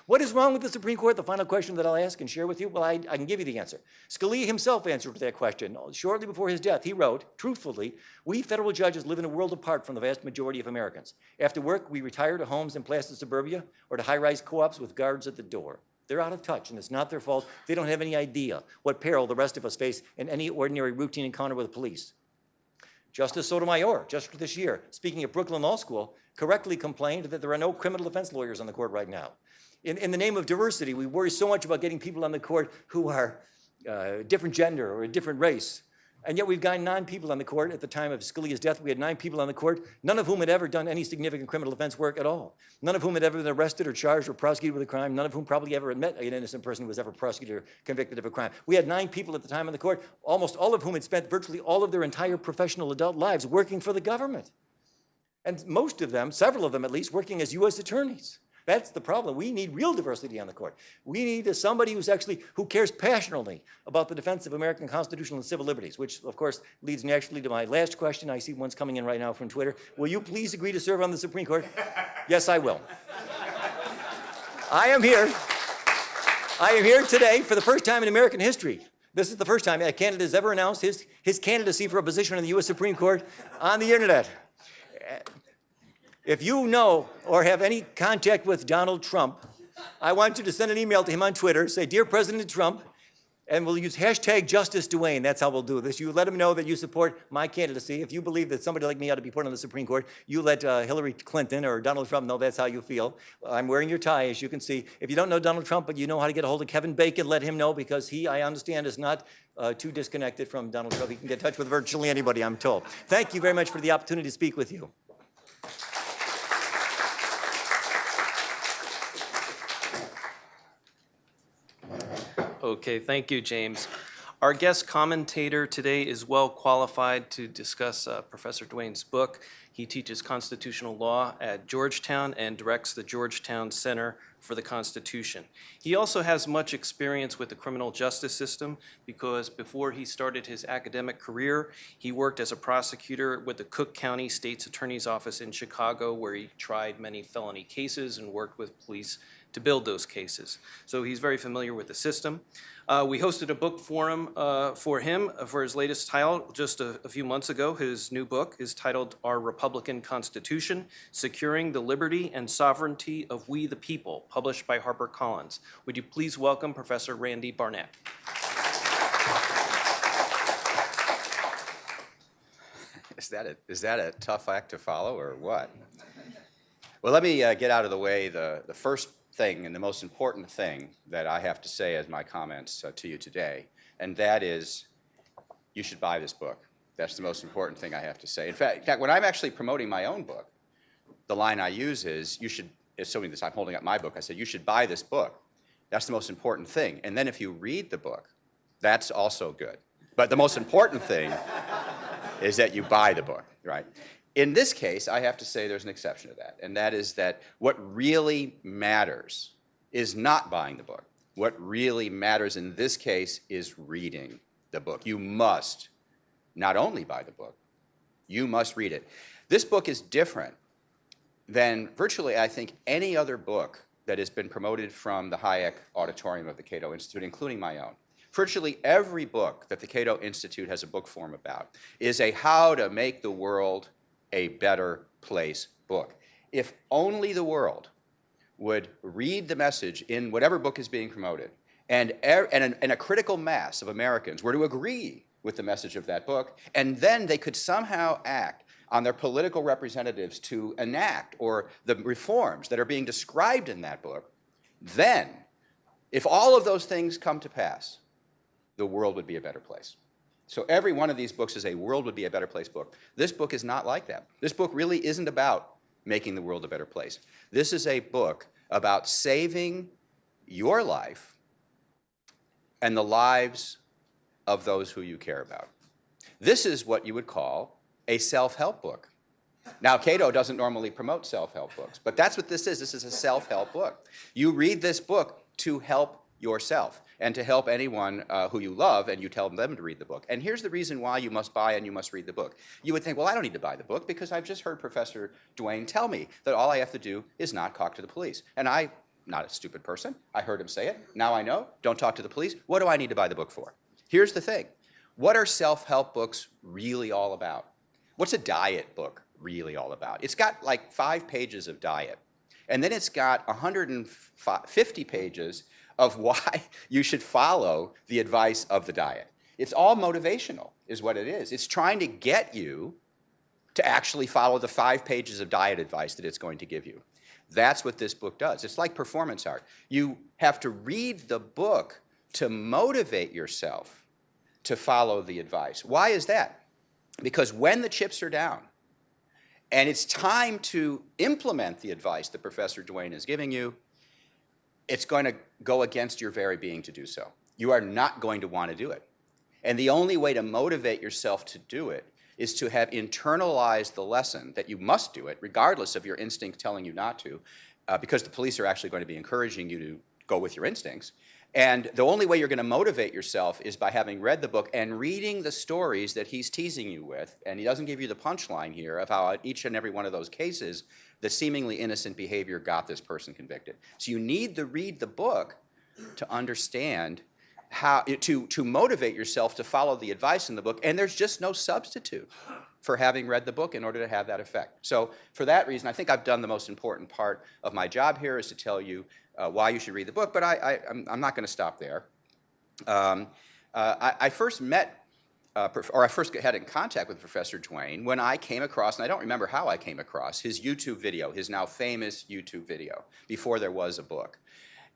What is wrong with the Supreme Court? The final question that I'll ask and share with you, well, I can give you the answer. Scalia himself answered that question. Shortly before his death, he wrote, truthfully, we federal judges live in a world apart from the vast majority of Americans. After work, we retire to homes in placid suburbia or to high-rise co-ops with guards at the door. They're out of touch, and it's not their fault. They don't have any idea what peril the rest of us face in any ordinary routine encounter with the police. Justice Sotomayor, just this year, speaking at Brooklyn Law School, correctly complained that there are no criminal defense lawyers on the court right now. In the name of diversity, we worry so much about getting people on the court who are different gender or a different race. And yet we've got 9 people on the court. At the time of Scalia's death, we had 9 people on the court, none of whom had ever done any significant criminal defense work at all. None of whom had ever been arrested or charged or prosecuted with a crime. None of whom probably ever had met an innocent person who was ever prosecuted or convicted of a crime. We had 9 people at the time on the court, almost all of whom had spent virtually all of their entire professional adult lives working for the government. And most of them, several of them at least, working as U.S. attorneys. That's the problem. We need real diversity on the court. We need somebody who cares passionately about the defense of American constitutional and civil liberties, which, of course, leads naturally to my last question. I see one's coming in right now from Twitter. Will you please agree to serve on the Supreme Court? Yes, I will. I am here today for the first time in American history. This is the first time a candidate has ever announced his candidacy for a position in the U.S. Supreme Court on the internet. If you know or have any contact with Donald Trump, I want you to send an email to him on Twitter, say, Dear President Trump, and we'll use hashtag Justice Duane. That's how we'll do this. You let him know that you support my candidacy. If you believe that somebody like me ought to be put on the Supreme Court, you let Hillary Clinton or Donald Trump know that's how you feel. I'm wearing your tie, as you can see. If you don't know Donald Trump, but you know how to get a hold of Kevin Bacon, let him know, because he, I understand, is not too disconnected from Donald Trump. He can get in touch with virtually anybody, I'm told. Thank you very much for the opportunity to speak with you. Okay, thank you, James. Our guest commentator today is well qualified to discuss Professor Duane's book. He teaches constitutional law at Georgetown and directs the Georgetown Center for the Constitution. He also has much experience with the criminal justice system because before he started his academic career, he worked as a prosecutor with the Cook County State's Attorney's Office in Chicago, where he tried many felony cases and worked with police to build those cases. So he's very familiar with the system. We hosted a book forum for him for his latest title just a few months ago. His new book is titled Our Republican Constitution, Securing the Liberty and Sovereignty of We the People, published by HarperCollins. Would you please welcome Professor Randy Barnett. Is that a tough act to follow or what? Well, let me get out of the way the first thing and the most important thing that I have to say as my comments to you today, and that is you should buy this book. That's the most important thing I have to say. In fact, when I'm actually promoting my own book, the line I use is, you should, assuming this, I'm holding up my book, I said, you should buy this book. That's the most important thing. And then if you read the book, that's also good. But the most important thing is that you buy the book, right? In this case, I have to say there's an exception to that, and that is that what really matters is not buying the book. What really matters in this case is reading the book. You must not only buy the book, you must read it. This book is different than virtually, I think, any other book that has been promoted from the Hayek Auditorium of the Cato Institute, including my own. Virtually every book that the Cato Institute has a book forum about is a how to make the world a better place book. If only the world would read the message in whatever book is being promoted, and a critical mass of Americans were to agree with the message of that book, and then they could somehow act on their political representatives to enact or the reforms that are being described in that book, then, if all of those things come to pass, the world would be a better place. So every one of these books is a world would be a better place book. This book is not like that. This book really isn't about making the world a better place. This is a book about saving your life and the lives of those who you care about. This is what you would call a self-help book. Now, Cato doesn't normally promote self-help books, but that's what this is. This is a self-help book. You read this book to help yourself and to help anyone who you love, and you tell them to read the book. And here's the reason why you must buy and you must read the book. You would think, well, I don't need to buy the book because I've just heard Professor Duane tell me that all I have to do is not talk to the police. And I not a stupid person. I heard him say it. Now I know. Don't talk to the police. What do I need to buy the book for? Here's the thing. What are self-help books really all about? What's a diet book really all about? It's got like 5 pages of diet. And then it's got 150 pages of why you should follow the advice of the diet. It's all motivational, is what it is. It's trying to get you to actually follow the 5 pages of diet advice that it's going to give you. That's what this book does. It's like performance art. You have to read the book to motivate yourself to follow the advice. Why is that? Because when the chips are down and it's time to implement the advice that Professor Duane is giving you, it's going to go against your very being to do so. You are not going to want to do it. And the only way to motivate yourself to do it is to have internalized the lesson that you must do it, regardless of your instinct telling you not to, because the police are actually going to be encouraging you to go with your instincts. And the only way you're going to motivate yourself is by having read the book and reading the stories that he's teasing you with. And he doesn't give you the punchline here of how each and every one of those cases, the seemingly innocent behavior got this person convicted. So you need to read the book to understand how to motivate yourself to follow the advice in the book, and there's just no substitute for having read the book in order to have that effect. So for that reason, I think I've done the most important part of my job here is to tell you why you should read the book, but I'm not going to stop there. I first met, or I first had in contact with Professor Duane when I came across, and I don't remember how I came across, his YouTube video, his now famous YouTube video, before there was a book.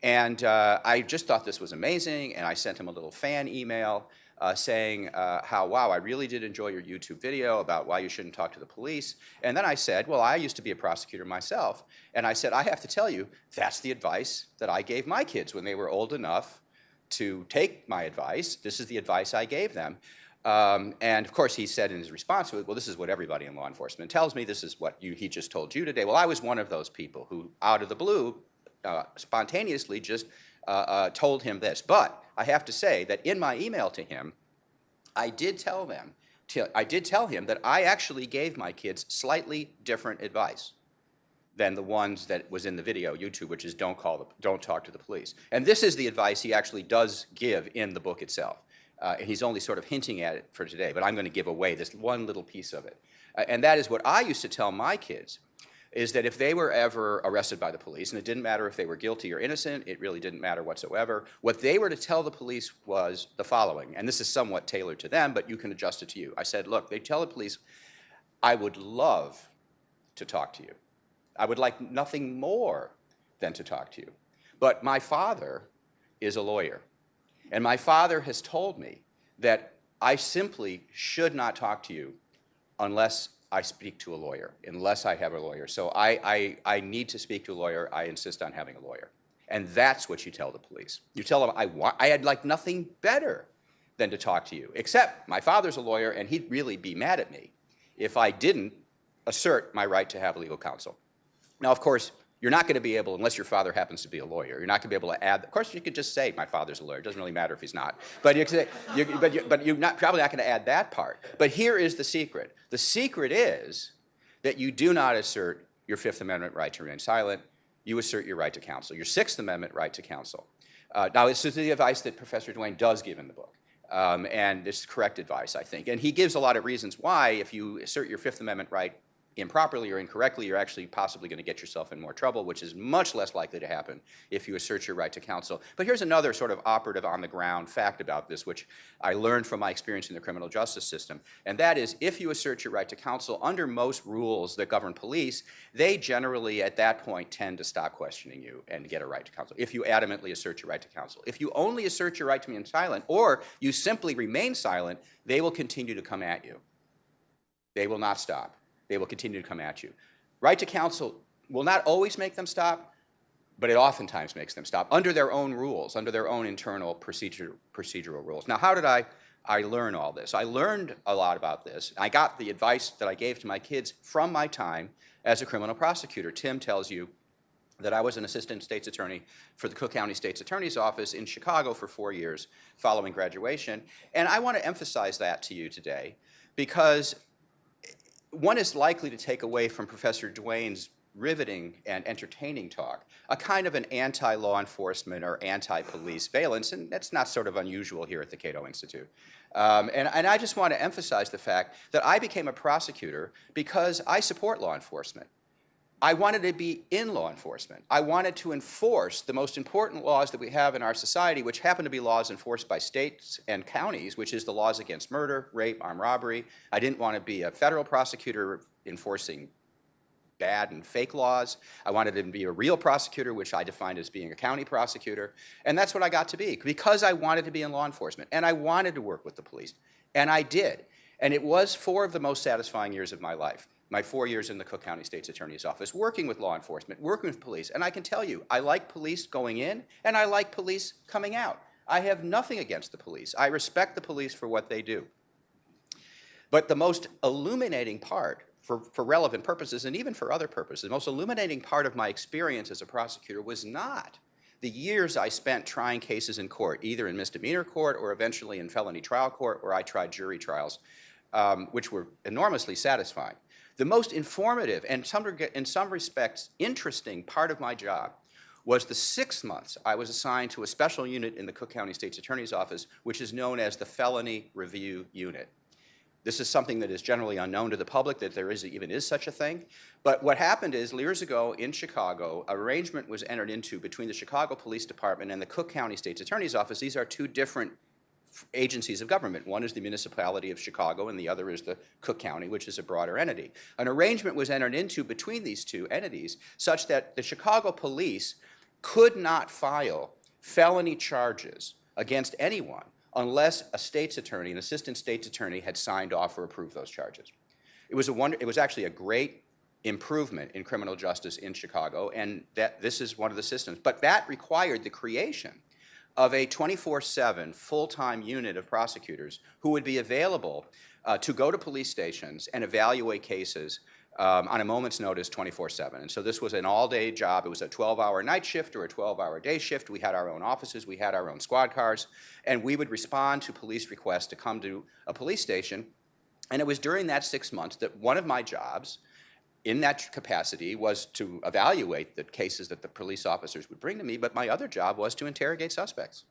And I just thought this was amazing, and I sent him a little fan email saying how, wow, I really did enjoy your YouTube video about why you shouldn't talk to the police. And then I said, well, I used to be a prosecutor myself, and I said, I have to tell you, that's the advice that I gave my kids when they were old enough to take my advice. This is the advice I gave them. And of course, he said in his response to it, well, this is what everybody in law enforcement tells me. This is what he just told you today. Well, I was one of those people who, out of the blue, spontaneously just told him this. But I have to say that in my email to him, I did tell him that I actually gave my kids slightly different advice than the ones that was in the video, YouTube, which is don't talk to the police. And this is the advice he actually does give in the book itself. And he's only sort of hinting at it for today, but I'm going to give away this one little piece of it. And that is what I used to tell my kids, is that if they were ever arrested by the police, and it didn't matter if they were guilty or innocent, it really didn't matter whatsoever, what they were to tell the police was the following, and this is somewhat tailored to them, but you can adjust it to you. I said, look, they tell the police, I would love to talk to you. I would like nothing more than to talk to you. But my father is a lawyer, and my father has told me that I simply should not talk to you unless I speak to a lawyer, unless I have a lawyer. So I need to speak to a lawyer. I insist on having a lawyer. And that's what you tell the police. You tell them, I had like nothing better than to talk to you, except my father's a lawyer, and he'd really be mad at me if I didn't assert my right to have legal counsel. Now, of course, you're not going to be able, unless your father happens to be a lawyer, you're not going to be able to add, of course, you could just say, my father's a lawyer. It doesn't really matter if he's not. But, but you're probably not going to add that part. But here is the secret. The secret is that you do not assert your Fifth Amendment right to remain silent. You assert your right to counsel, your Sixth Amendment right to counsel. Now, this is the advice that Professor Duane does give in the book. And it's correct advice, I think. And he gives a lot of reasons why, if you assert your Fifth Amendment right improperly or incorrectly, you're actually possibly going to get yourself in more trouble, which is much less likely to happen if you assert your right to counsel. But here's another sort of operative on-the-ground fact about this, which I learned from my experience in the criminal justice system, and that is if you assert your right to counsel, under most rules that govern police, they generally at that point tend to stop questioning you and get a right to counsel, if you adamantly assert your right to counsel. If you only assert your right to remain silent, or you simply remain silent, they will continue to come at you. They will not stop. They will continue to come at you. Right to counsel will not always make them stop, but it oftentimes makes them stop under their own rules, under their own internal procedural rules. Now, how did I learn all this? I learned a lot about this. I got the advice that I gave to my kids from my time as a criminal prosecutor. Tim tells you that I was an assistant state's attorney for the Cook County State's Attorney's Office in Chicago for 4 years following graduation. And I want to emphasize that to you today because one is likely to take away from Professor Duane's riveting and entertaining talk, a kind of an anti-law enforcement or anti-police valence, and that's not sort of unusual here at the Cato Institute. And I just want to emphasize the fact that I became a prosecutor because I support law enforcement. I wanted to be in law enforcement. I wanted to enforce the most important laws that we have in our society, which happen to be laws enforced by states and counties, which is the laws against murder, rape, armed robbery. I didn't want to be a federal prosecutor enforcing bad and fake laws. I wanted to be a real prosecutor, which I defined as being a county prosecutor. And that's what I got to be because I wanted to be in law enforcement and I wanted to work with the police. And I did. And it was 4 of the most satisfying years of my life. My 4 years in the Cook County State's Attorney's Office, working with law enforcement, working with police. And I can tell you, I like police going in and I like police coming out. I have nothing against the police. I respect the police for what they do. But the most illuminating part, for relevant purposes and even for other purposes, the most illuminating part of my experience as a prosecutor was not the years I spent trying cases in court, either in misdemeanor court or eventually in felony trial court, where I tried jury trials, which were enormously satisfying. The most informative and in some respects interesting part of my job was the 6 months I was assigned to a special unit in the Cook County State's Attorney's Office, which is known as the Felony Review Unit. This is something that is generally unknown to the public, that there even is such a thing. But what happened is, years ago in Chicago, an arrangement was entered into between the Chicago Police Department and the Cook County State's Attorney's Office. These are 2 different agencies of government. One is the municipality of Chicago and the other is the Cook County, which is a broader entity. An arrangement was entered into between these 2 entities such that the Chicago police could not file felony charges against anyone unless a state's attorney, an assistant state's attorney, had signed off or approved those charges. It was actually a great improvement in criminal justice in Chicago, and this is one of the systems. But that required the creation of a 24/7 full-time unit of prosecutors who would be available to go to police stations and evaluate cases on a moment's notice 24/7. And so this was an all-day job. It was a 12-hour night shift or a 12-hour day shift. We had our own offices. We had our own squad cars. And we would respond to police requests to come to a police station. And it was during that 6 months that one of my jobs in that capacity was to evaluate the cases that the police officers would bring to me, but my other job was to interrogate suspects,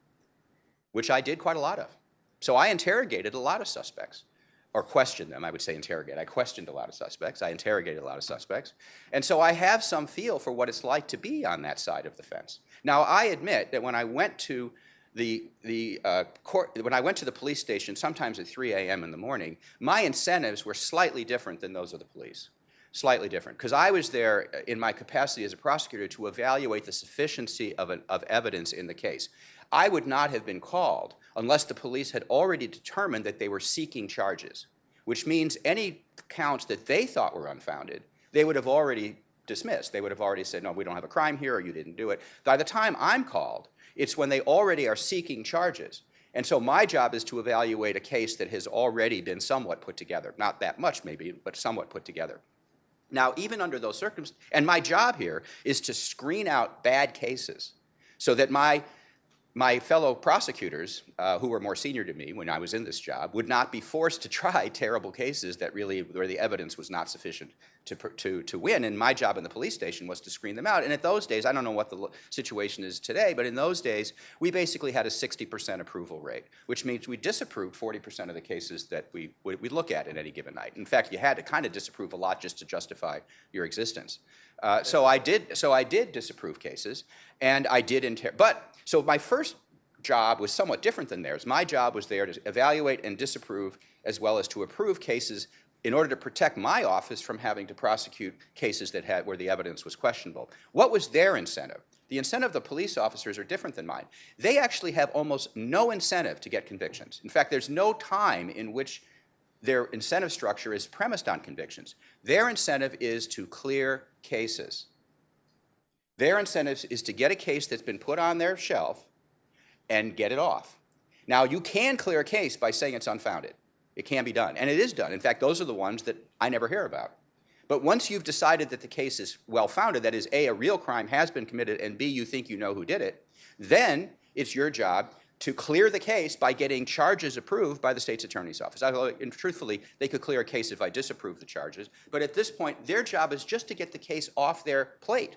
which I did quite a lot of. So I interrogated a lot of suspects, or questioned them. I would say interrogate. I questioned a lot of suspects. I interrogated a lot of suspects. And so I have some feel for what it's like to be on that side of the fence. Now, I admit that when I went to when I went to the police station, sometimes at 3 a.m. in the morning, my incentives were slightly different than those of the police. Slightly different, because I was there in my capacity as a prosecutor to evaluate the sufficiency of evidence in the case. I would not have been called unless the police had already determined that they were seeking charges, which means any counts that they thought were unfounded, they would have already dismissed. They would have already said, no, we don't have a crime here, or you didn't do it. By the time I'm called, it's when they already are seeking charges. And so my job is to evaluate a case that has already been somewhat put together. Not that much, maybe, but somewhat put together. Now, even under those circumstances, and my job here is to screen out bad cases so that my fellow prosecutors, who were more senior to me when I was in this job, would not be forced to try terrible cases that really, where the evidence was not sufficient to win. And my job in the police station was to screen them out. And at those days, I don't know what the situation is today, but in those days, we basically had a 60% approval rate, which means we disapproved 40% of the cases that we look at any given night. In fact, you had to kind of disapprove a lot just to justify your existence. So I did disapprove cases, and I did so my first job was somewhat different than theirs. My job was there to evaluate and disapprove, as well as to approve cases in order to protect my office from having to prosecute cases where the evidence was questionable. What was their incentive? The incentive of the police officers are different than mine. They actually have almost no incentive to get convictions. In fact, there's no time in which their incentive structure is premised on convictions. Their incentive is to clear cases. Their incentive is to get a case that's been put on their shelf and get it off. Now, you can clear a case by saying it's unfounded. It can be done, and it is done. In fact, those are the ones that I never hear about. But once you've decided that the case is well-founded, that is, A, a real crime has been committed, and B, you think you know who did it, then it's your job to clear the case by getting charges approved by the state's attorney's office. And truthfully, they could clear a case if I disapprove the charges. But at this point, their job is just to get the case off their plate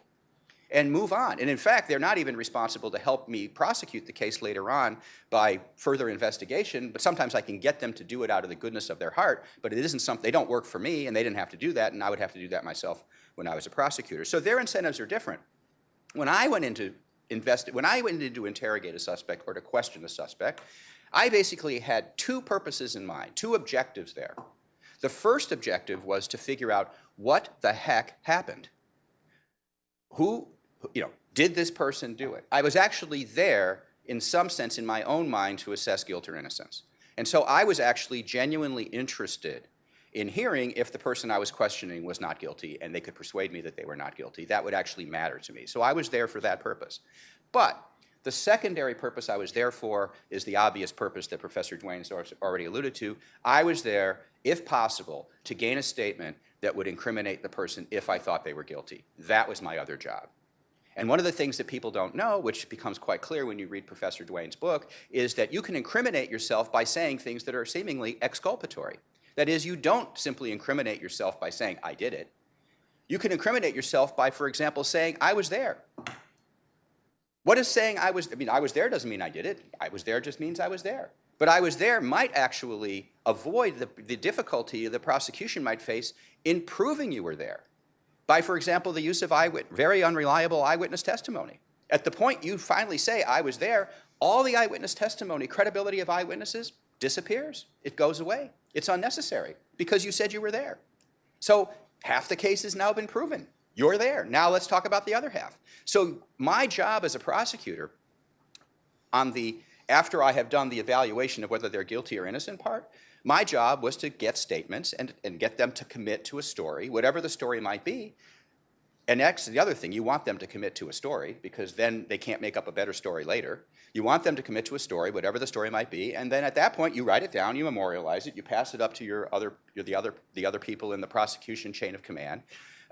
and move on. And in fact, they're not even responsible to help me prosecute the case later on by further investigation, but sometimes I can get them to do it out of the goodness of their heart, but it isn't something, they don't work for me, and they didn't have to do that, and I would have to do that myself when I was a prosecutor. So their incentives are different. When I went in to interrogate a suspect or to question a suspect, I basically had two purposes in mind, two objectives there. The first objective was to figure out what the heck happened. Did this person do it? I was actually there, in some sense, in my own mind, to assess guilt or innocence. And so I was actually genuinely interested in hearing if the person I was questioning was not guilty and they could persuade me that they were not guilty. That would actually matter to me. So I was there for that purpose. But the secondary purpose I was there for is the obvious purpose that Professor Duane has already alluded to. I was there, if possible, to gain a statement that would incriminate the person if I thought they were guilty. That was my other job. And one of the things that people don't know, which becomes quite clear when you read Professor Duane's book, is that you can incriminate yourself by saying things that are seemingly exculpatory. That is, you don't simply incriminate yourself by saying, I did it. You can incriminate yourself by, for example, saying, I was there. What is saying I was there doesn't mean I did it. I was there just means I was there. But I was there might actually avoid the difficulty the prosecution might face in proving you were there by, for example, the use of very unreliable eyewitness testimony. At the point you finally say, I was there, all the eyewitness testimony, credibility of eyewitnesses, disappears. It goes away. It's unnecessary because you said you were there. So half the case has now been proven. You're there. Now let's talk about the other half. So my job as a prosecutor, after I have done the evaluation of whether they're guilty or innocent part, my job was to get statements and get them to commit to a story, whatever the story might be. And that's the other thing. You want them to commit to a story because then they can't make up a better story later. You want them to commit to a story, whatever the story might be, and then at that point you write it down, you memorialize it, you pass it up to the other people in the prosecution chain of command,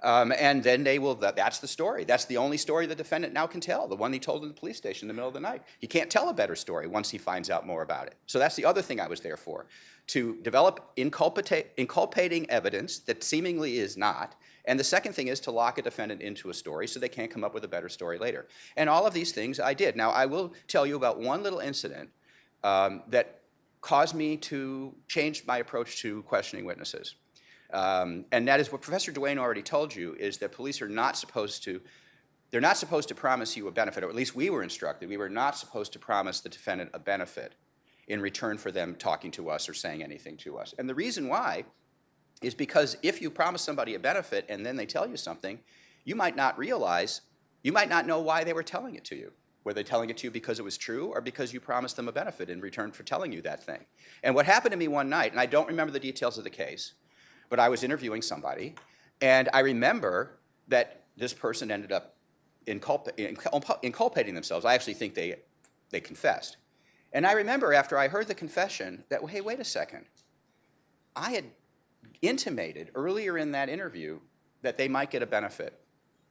and then that's the story. That's the only story the defendant now can tell, the one he told in the police station in the middle of the night. He can't tell a better story once he finds out more about it. So that's the other thing I was there for, to develop inculpating evidence that seemingly is not. And the second thing is to lock a defendant into a story so they can't come up with a better story later. And all of these things I did. Now, I will tell you about one little incident that caused me to change my approach to questioning witnesses. And that is what Professor Duane already told you, is that police are not supposed to, they're not supposed to promise you a benefit, or at least we were instructed, we were not supposed to promise the defendant a benefit in return for them talking to us or saying anything to us. And the reason why is because if you promise somebody a benefit and then they tell you something, you might not realize, you might not know why they were telling it to you. Were they telling it to you because it was true or because you promised them a benefit in return for telling you that thing? And what happened to me one night, and I don't remember the details of the case, but I was interviewing somebody, and I remember that this person ended up inculpating themselves. I actually think they confessed. And I remember after I heard the confession that, hey, wait a second. I had intimated earlier in that interview that they might get a benefit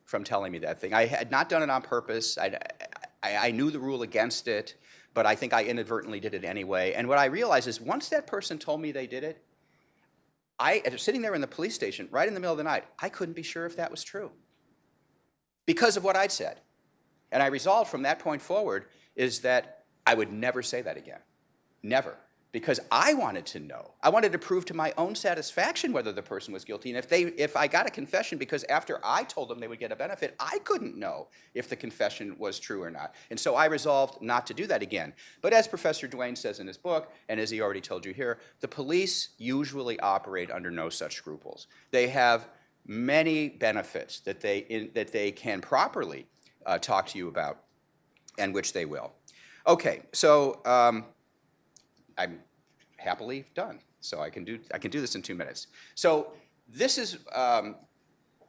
from telling me that thing. I had not done it on purpose. I knew the rule against it, but I think I inadvertently did it anyway. And what I realized is once that person told me they did it, sitting there in the police station right in the middle of the night, I couldn't be sure if that was true because of what I'd said. And I resolved from that point forward is that I would never say that again, never. Because I wanted to know. I wanted to prove to my own satisfaction whether the person was guilty. And if I got a confession because after I told them they would get a benefit, I couldn't know if the confession was true or not. And so I resolved not to do that again. But as Professor Duane says in his book, and as he already told you here, the police usually operate under no such scruples. They have many benefits that they can properly talk to you about, and which they will. Okay, so I'm happily done. So I can do this in 2 minutes. So this is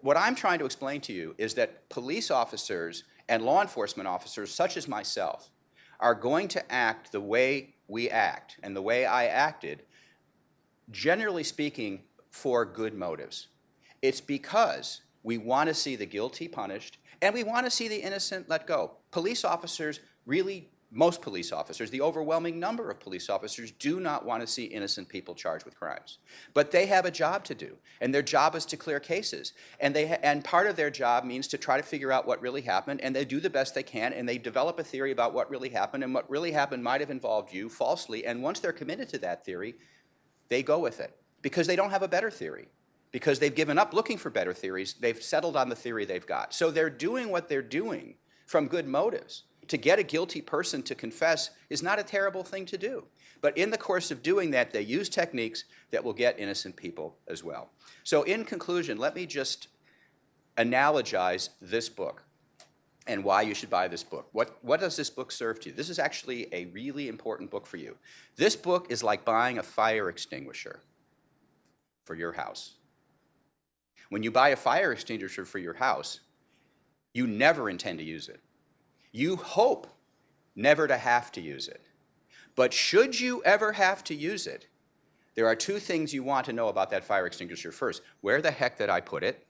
what I'm trying to explain to you is that police officers and law enforcement officers such as myself are going to act the way we act and the way I acted, generally speaking, for good motives. It's because we want to see the guilty punished and we want to see the innocent let go. Police officers really most police officers, the overwhelming number of police officers, do not want to see innocent people charged with crimes. But they have a job to do, and their job is to clear cases. And part of their job means to try to figure out what really happened, and they do the best they can, and they develop a theory about what really happened, and what really happened might have involved you falsely, and once they're committed to that theory, they go with it, because they don't have a better theory. Because they've given up looking for better theories, they've settled on the theory they've got. So they're doing what they're doing from good motives. To get a guilty person to confess is not a terrible thing to do. But in the course of doing that, they use techniques that will get innocent people as well. So in conclusion, let me just analogize this book and why you should buy this book. What does this book serve to you? This is actually a really important book for you. This book is like buying a fire extinguisher for your house. When you buy a fire extinguisher for your house, you never intend to use it. You hope never to have to use it. But should you ever have to use it, there are two things you want to know about that fire extinguisher. First, where the heck did I put it?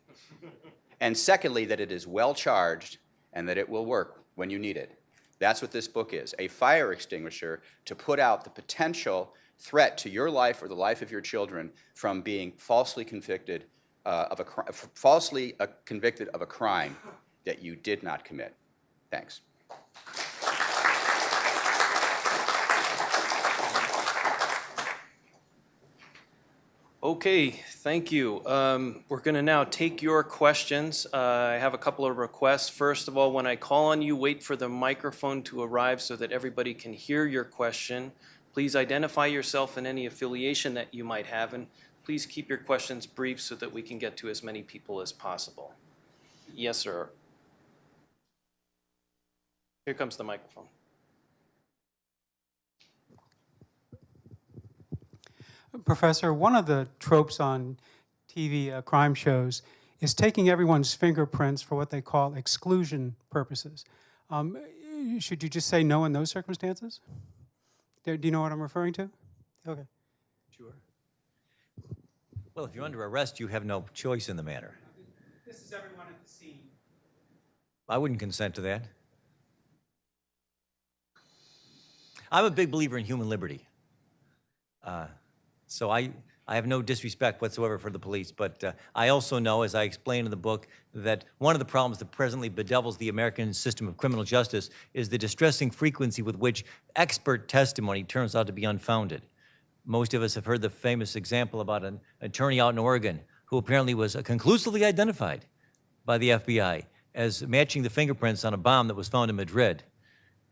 And secondly, that it is well charged and that it will work when you need it. That's what this book is, a fire extinguisher to put out the potential threat to your life or the life of your children from being falsely convicted of a crime that you did not commit. Thanks. Okay, thank you. We're going to now take your questions. I have a couple of requests. First of all, when I call on you, wait for the microphone to arrive so that everybody can hear your question. Please identify yourself and any affiliation that you might have, and please keep your questions brief so that we can get to as many people as possible. Yes, sir. Here comes the microphone. Professor, one of the tropes on TV crime shows is taking everyone's fingerprints for what they call exclusion purposes. Should you just say no in those circumstances? Do you know what I'm referring to? Okay. Sure. Well, if you're under arrest, you have no choice in the matter. This is everyone at the scene. I wouldn't consent to that. I'm a big believer in human liberty. So I have no disrespect whatsoever for the police, but I also know, as I explain in the book, that one of the problems that presently bedevils the American system of criminal justice is the distressing frequency with which expert testimony turns out to be unfounded. Most of us have heard the famous example about an attorney out in Oregon who apparently was conclusively identified by the FBI as matching the fingerprints on a bomb that was found in Madrid.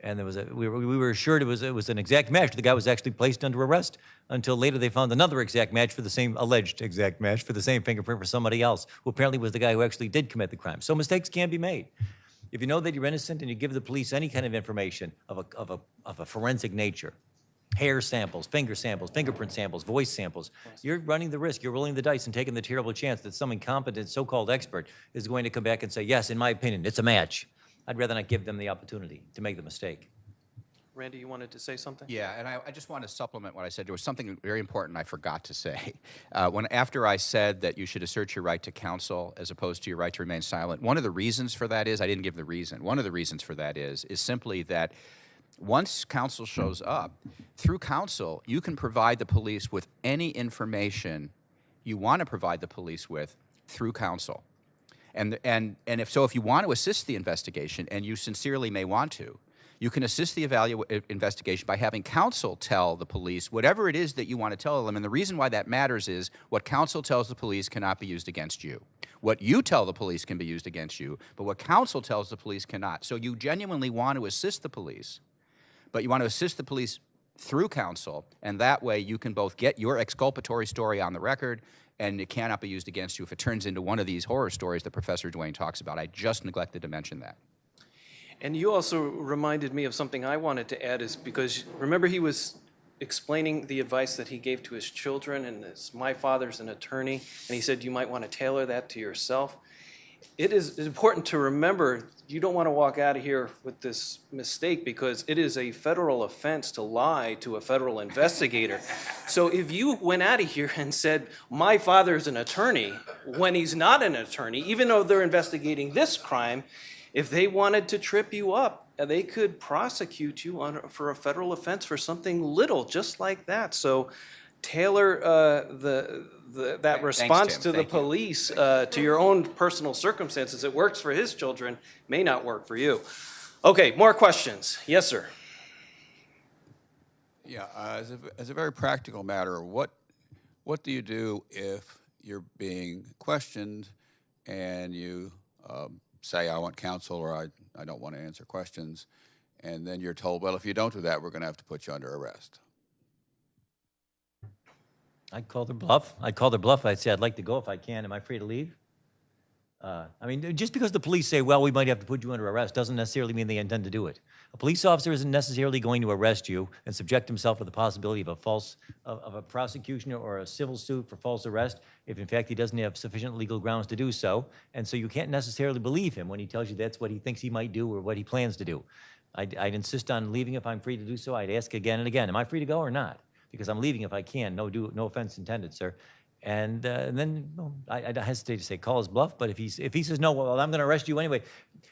And there was we were assured it was an exact match. The guy was actually placed under arrest until later they found another exact match for the same, alleged exact match for the same fingerprint for somebody else, who apparently was the guy who actually did commit the crime. So mistakes can be made. If you know that you're innocent and you give the police any kind of information of a forensic nature, hair samples, finger samples, fingerprint samples, voice samples, you're running the risk, you're rolling the dice and taking the terrible chance that some incompetent so-called expert is going to come back and say, yes, in my opinion, it's a match. I'd rather not give them the opportunity to make the mistake. Randy, you wanted to say something? Yeah, and I just want to supplement what I said. There was something very important I forgot to say. After I said that you should assert your right to counsel as opposed to your right to remain silent, one of the reasons for that is, I didn't give the reason, one of the reasons for that is simply that once counsel shows up, through counsel, you can provide the police with any information you want to provide the police with through counsel. And if you want to assist the investigation, and you sincerely may want to, you can assist the investigation by having counsel tell the police whatever it is that you want to tell them. And the reason why that matters is what counsel tells the police cannot be used against you. What you tell the police can be used against you, but what counsel tells the police cannot. So you genuinely want to assist the police, but you want to assist the police through counsel, and that way you can both get your exculpatory story on the record, and it cannot be used against you if it turns into one of these horror stories that Professor Duane talks about. I just neglected to mention that. And you also reminded me of something I wanted to add, is because remember he was explaining the advice that he gave to his children, and my father's an attorney, and he said you might want to tailor that to yourself. It is important to remember you don't want to walk out of here with this mistake, because it is a federal offense to lie to a federal investigator. So if you went out of here and said, my father's an attorney, when he's not an attorney, even though they're investigating this crime, if they wanted to trip you up they could prosecute you for a federal offense for something little, just like that. So tailor that response Tim. to the Thank you. police to your own personal circumstances. It works for his children, may not work for you. Okay, more questions? Yes, sir. Yeah, as a very practical matter, what do you do if you're being questioned and you say, I want counsel, or I don't want to answer questions, and then you're told, well, if you don't do that, we're going to have to put you under arrest? I'd call their bluff. I'd say, I'd like to go if I can. Am I free to leave? I mean, just because the police say, well, we might have to put you under arrest doesn't necessarily mean they intend to do it. A police officer isn't necessarily going to arrest you and subject himself to the possibility of a prosecution or a civil suit for false arrest if, in fact, he doesn't have sufficient legal grounds to do so. And so you can't necessarily believe him when he tells you that's what he thinks he might do or what he plans to do. I'd insist on leaving if I'm free to do so. I'd ask again and again, am I free to go or not? Because I'm leaving if I can. No offense intended, sir. And then well, I hesitate to say call his bluff, but if he says no, well, I'm going to arrest you anyway.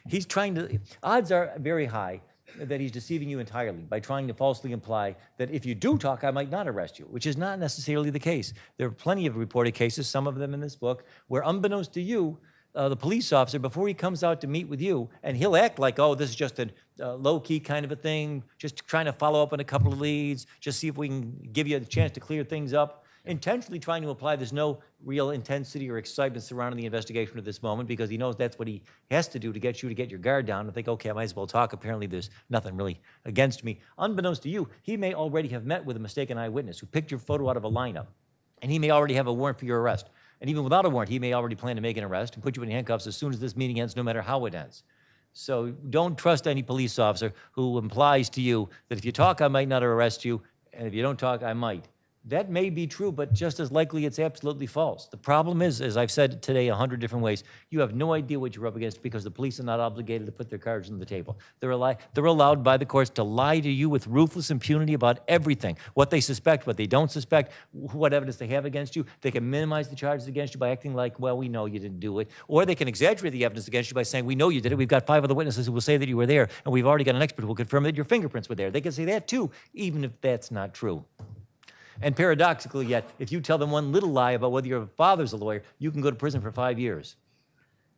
He's trying to. Odds are very high that he's deceiving you entirely by trying to falsely imply that if you do talk, I might not arrest you, which is not necessarily the case. There are plenty of reported cases, some of them in this book, where unbeknownst to you, the police officer, before he comes out to meet with you, and he'll act like, oh, this is just a low-key kind of a thing, just trying to follow up on a couple of leads, just see if we can give you a chance to clear things up, intentionally trying to imply there's no real intensity or excitement surrounding the investigation at this moment because he knows that's what he has to do to get you to get your guard down and think, okay, I might as well talk. Apparently there's nothing really against me. Unbeknownst to you, he may already have met with a mistaken eyewitness who picked your photo out of a lineup, and he may already have a warrant for your arrest. And even without a warrant, he may already plan to make an arrest and put you in handcuffs as soon as this meeting ends, no matter how it ends. So don't trust any police officer who implies to you that if you talk, I might not arrest you, and if you don't talk, I might. That may be true, but just as likely it's absolutely false. The problem is, as I've said today 100 different ways, you have no idea what you're up against because the police are not obligated to put their cards on the table. They're allowed by the courts to lie to you with ruthless impunity about everything, what they suspect, what they don't suspect, what evidence they have against you. They can minimize the charges against you by acting like, well, we know you didn't do it. Or they can exaggerate the evidence against you by saying, we know you did it. We've got 5 other witnesses who will say that you were there, and we've already got an expert who will confirm that your fingerprints were there. They can say that too, even if that's not true. And paradoxically yet, if you tell them one little lie about whether your father's a lawyer, you can go to prison for 5 years.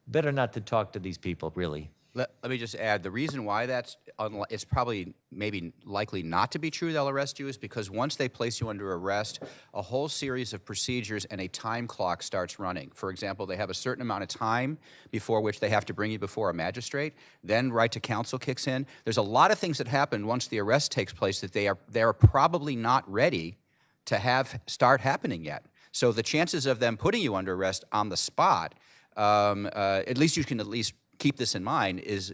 Better not to talk to these people, really. Let me just add, the reason why it's probably maybe likely not to be true they'll arrest you is because once they place you under arrest, a whole series of procedures and a time clock starts running. For example, they have a certain amount of time before which they have to bring you before a magistrate, then right to counsel kicks in. There's a lot of things that happen once the arrest takes place that they are probably not ready to start happening yet. So the chances of them putting you under arrest on the spot, at least you can at least keep this in mind, is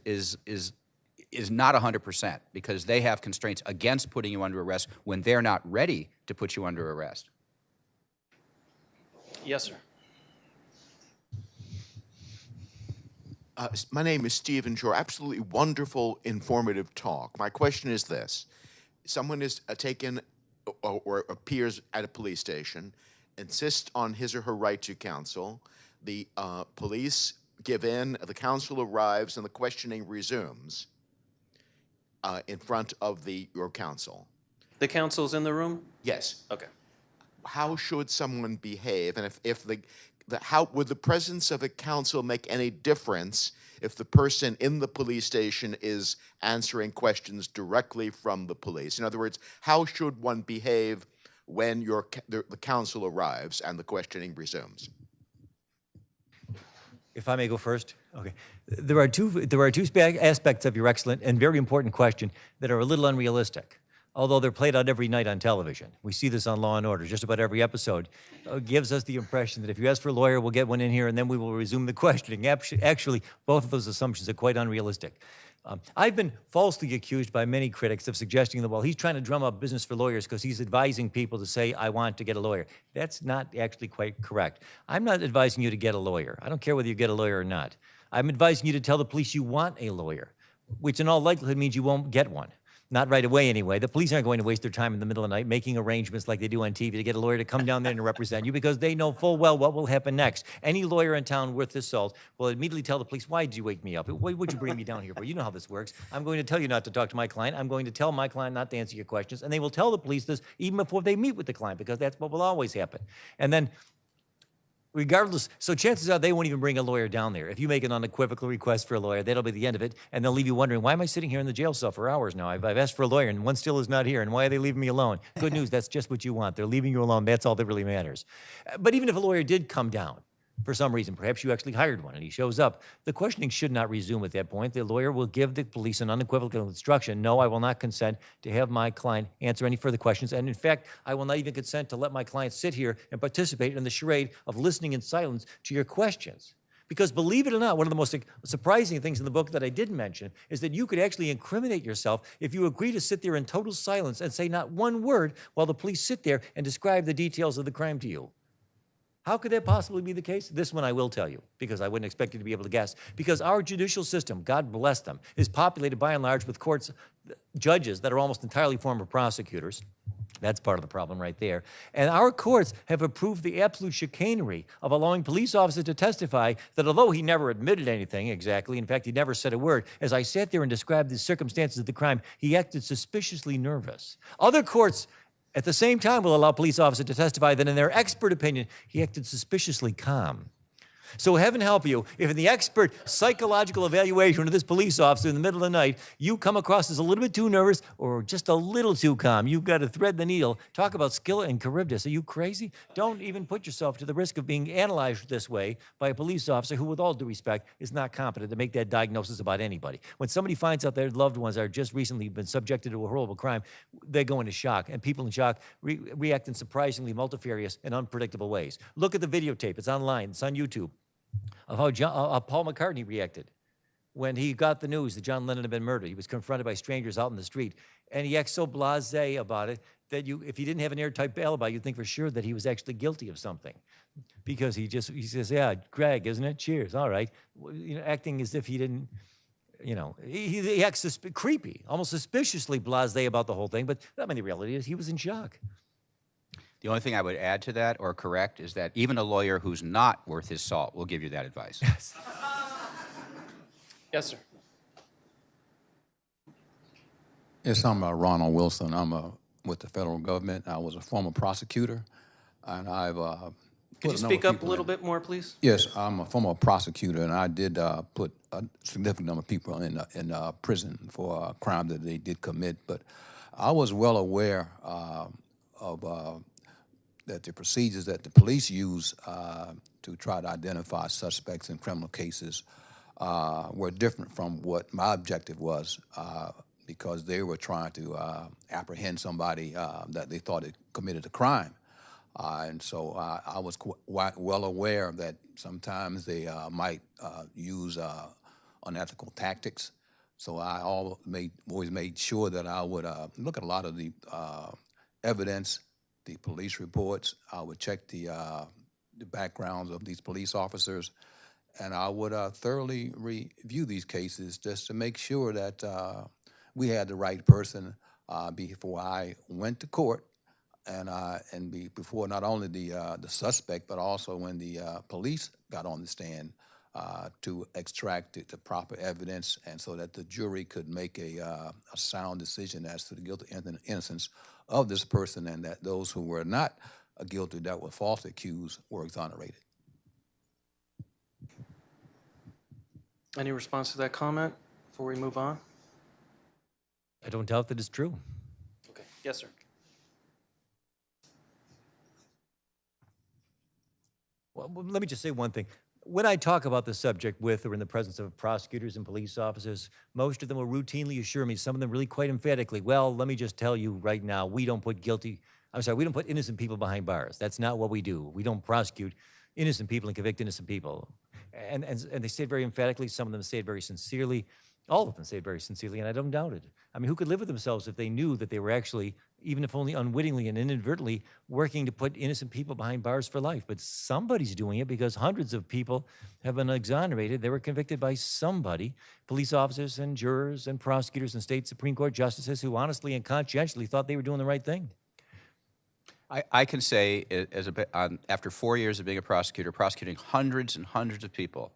not 100% because they have constraints against putting you under arrest when they're not ready to put you under arrest. Yes, sir. My name is Stephen Shore. Absolutely wonderful, informative talk. My question is this. Someone is taken or appears at a police station, insists on his or her right to counsel. The police give in, the counsel arrives, and the questioning resumes in front of your counsel. The counsel's in the room? Yes. Okay. How should someone behave, and how would the presence of a counsel make any difference if the person in the police station is answering questions directly from the police? In other words, how should one behave when the counsel arrives and the questioning resumes? If I may go first? Okay. There are two aspects of your excellent and very important question that are a little unrealistic, although they're played out every night on television. We see this on Law & Order. Just about every episode gives us the impression that if you ask for a lawyer, we'll get one in here, and then we will resume the questioning. Actually, both of those assumptions are quite unrealistic. I've been falsely accused by many critics of suggesting that, well, he's trying to drum up business for lawyers because he's advising people to say, I want to get a lawyer. That's not actually quite correct. I'm not advising you to get a lawyer. I don't care whether you get a lawyer or not. I'm advising you to tell the police you want a lawyer, which in all likelihood means you won't get one. Not right away, anyway. The police aren't going to waste their time in the middle of the night making arrangements like they do on TV to get a lawyer to come down there and represent you because they know full well what will happen next. Any lawyer in town worth his salt will immediately tell the police, why did you wake me up? What would you bring me down here for? You know how this works. I'm going to tell you not to talk to my client. I'm going to tell my client not to answer your questions. And they will tell the police this even before they meet with the client because that's what will always happen. And then regardless, so chances are they won't even bring a lawyer down there. If you make an unequivocal request for a lawyer, that'll be the end of it, and they'll leave you wondering, why am I sitting here in the jail cell for hours now? I've asked for a lawyer, and one still is not here, and why are they leaving me alone? Good news, that's just what you want. They're leaving you alone. That's all that really matters. But even if a lawyer did come down, for some reason, perhaps you actually hired one and he shows up, the questioning should not resume at that point. The lawyer will give the police an unequivocal instruction, no, I will not consent to have my client answer any further questions. And in fact, I will not even consent to let my client sit here and participate in the charade of listening in silence to your questions. Because believe it or not, one of the most surprising things in the book that I didn't mention is that you could actually incriminate yourself if you agree to sit there in total silence and say not one word while the police sit there and describe the details of the crime to you. How could that possibly be the case? This one I will tell you, because I wouldn't expect you to be able to guess. Because our judicial system, God bless them, is populated by and large with courts, judges that are almost entirely former prosecutors. That's part of the problem right there. And our courts have approved the absolute chicanery of allowing police officers to testify that although he never admitted anything exactly, in fact, he never said a word, as I sat there and described the circumstances of the crime, he acted suspiciously nervous. Other courts at the same time will allow police officers to testify that in their expert opinion, he acted suspiciously calm. So heaven help you, if in the expert psychological evaluation of this police officer in the middle of the night, you come across as a little bit too nervous or just a little too calm, you've got to thread the needle. Talk about skill and charybdis. Are you crazy? Don't even put yourself to the risk of being analyzed this way by a police officer who, with all due respect, is not competent to make that diagnosis about anybody. When somebody finds out their loved ones are just recently been subjected to a horrible crime, they go into shock, and people in shock react in surprisingly multifarious and unpredictable ways. Look at the videotape. It's online. It's on YouTube. Of how Paul McCartney reacted when he got the news that John Lennon had been murdered. He was confronted by strangers out in the street, and he acts so blasé about it that if he didn't have an airtight alibi, you'd think for sure that he was actually guilty of something, because he says, "Yeah, Greg, isn't it? Cheers, all right," acting as if he didn't. He acts creepy, almost suspiciously blasé about the whole thing. But the reality is he was in shock. The only thing I would add to that or correct is that even a lawyer who's not worth his salt will give you that advice. Yes. Yes, sir. Yes, I'm Ronald Wilson. I'm with the federal government. I was a former prosecutor, and I've Could you speak up a little bit more, please? Yes, I'm a former prosecutor, and I did put a significant number of people in prison for a crime that they did commit. But I was well aware of that the procedures that the police use to try to identify suspects in criminal cases were different from what my objective was, because they were trying to apprehend somebody that they thought had committed a crime. And so I was well aware that sometimes they might use unethical tactics. So I always made sure that I would look at a lot of the evidence, the police reports. I would check the backgrounds of these police officers, and I would thoroughly review these cases just to make sure that we had the right person before I went to court, and before not only the suspect, but also when the police got on the stand to extract the proper evidence, and so that the jury could make a sound decision as to the guilt and innocence of this person, and that those who were not guilty, that were falsely accused, were exonerated. Any response to that comment before we move on? I don't doubt that it's true. Okay. Yes, sir. Well, let me just say one thing. When I talk about the subject with or in the presence of prosecutors and police officers, most of them will routinely assure me, some of them really quite emphatically, well, let me just tell you right now, we don't put innocent people behind bars. That's not what we do. We don't prosecute innocent people and convict innocent people. And they say it very emphatically. Some of them say it very sincerely. All of them say it very sincerely, and I don't doubt it. I mean, who could live with themselves if they knew that they were actually even if only unwittingly and inadvertently, working to put innocent people behind bars for life. But somebody's doing it because hundreds of people have been exonerated. They were convicted by somebody, police officers and jurors and prosecutors and state Supreme Court justices who honestly and conscientiously thought they were doing the right thing. I can say, after 4 years of being a prosecutor, prosecuting hundreds and hundreds of people,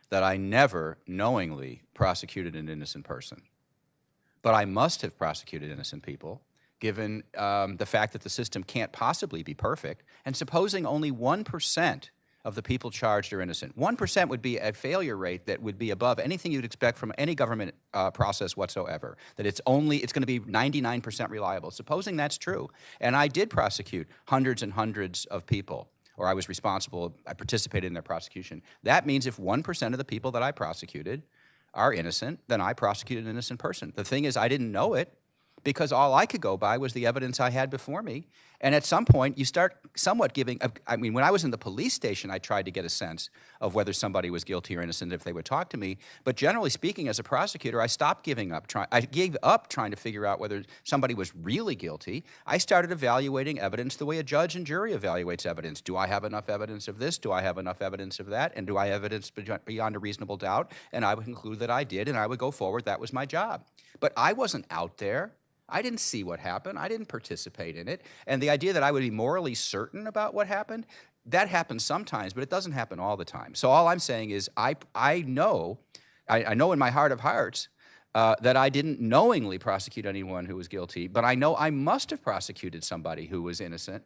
that I never knowingly prosecuted an innocent person. But I must have prosecuted innocent people, given the fact that the system can't possibly be perfect, and supposing only 1% of the people charged are innocent. 1% would be a failure rate that would be above anything you'd expect from any government process whatsoever, that it's going to be 99% reliable. Supposing that's true, and I did prosecute hundreds and hundreds of people, or I was responsible, I participated in their prosecution. That means if 1% of the people that I prosecuted are innocent, then I prosecuted an innocent person. The thing is, I didn't know it, because all I could go by was the evidence I had before me. And at some point, you start somewhat giving, I mean, when I was in the police station, I tried to get a sense of whether somebody was guilty or innocent if they would talk to me. But generally speaking, as a prosecutor, I stopped giving up. I gave up trying to figure out whether somebody was really guilty. I started evaluating evidence the way a judge and jury evaluates evidence. Do I have enough evidence of this? Do I have enough evidence of that? And do I have evidence beyond a reasonable doubt? And I would conclude that I did, and I would go forward. That was my job. But I wasn't out there. I didn't see what happened. I didn't participate in it. And the idea that I would be morally certain about what happened, that happens sometimes, but it doesn't happen all the time. So all I'm saying is I know in my heart of hearts that I didn't knowingly prosecute anyone who was guilty, but I know I must have prosecuted somebody who was innocent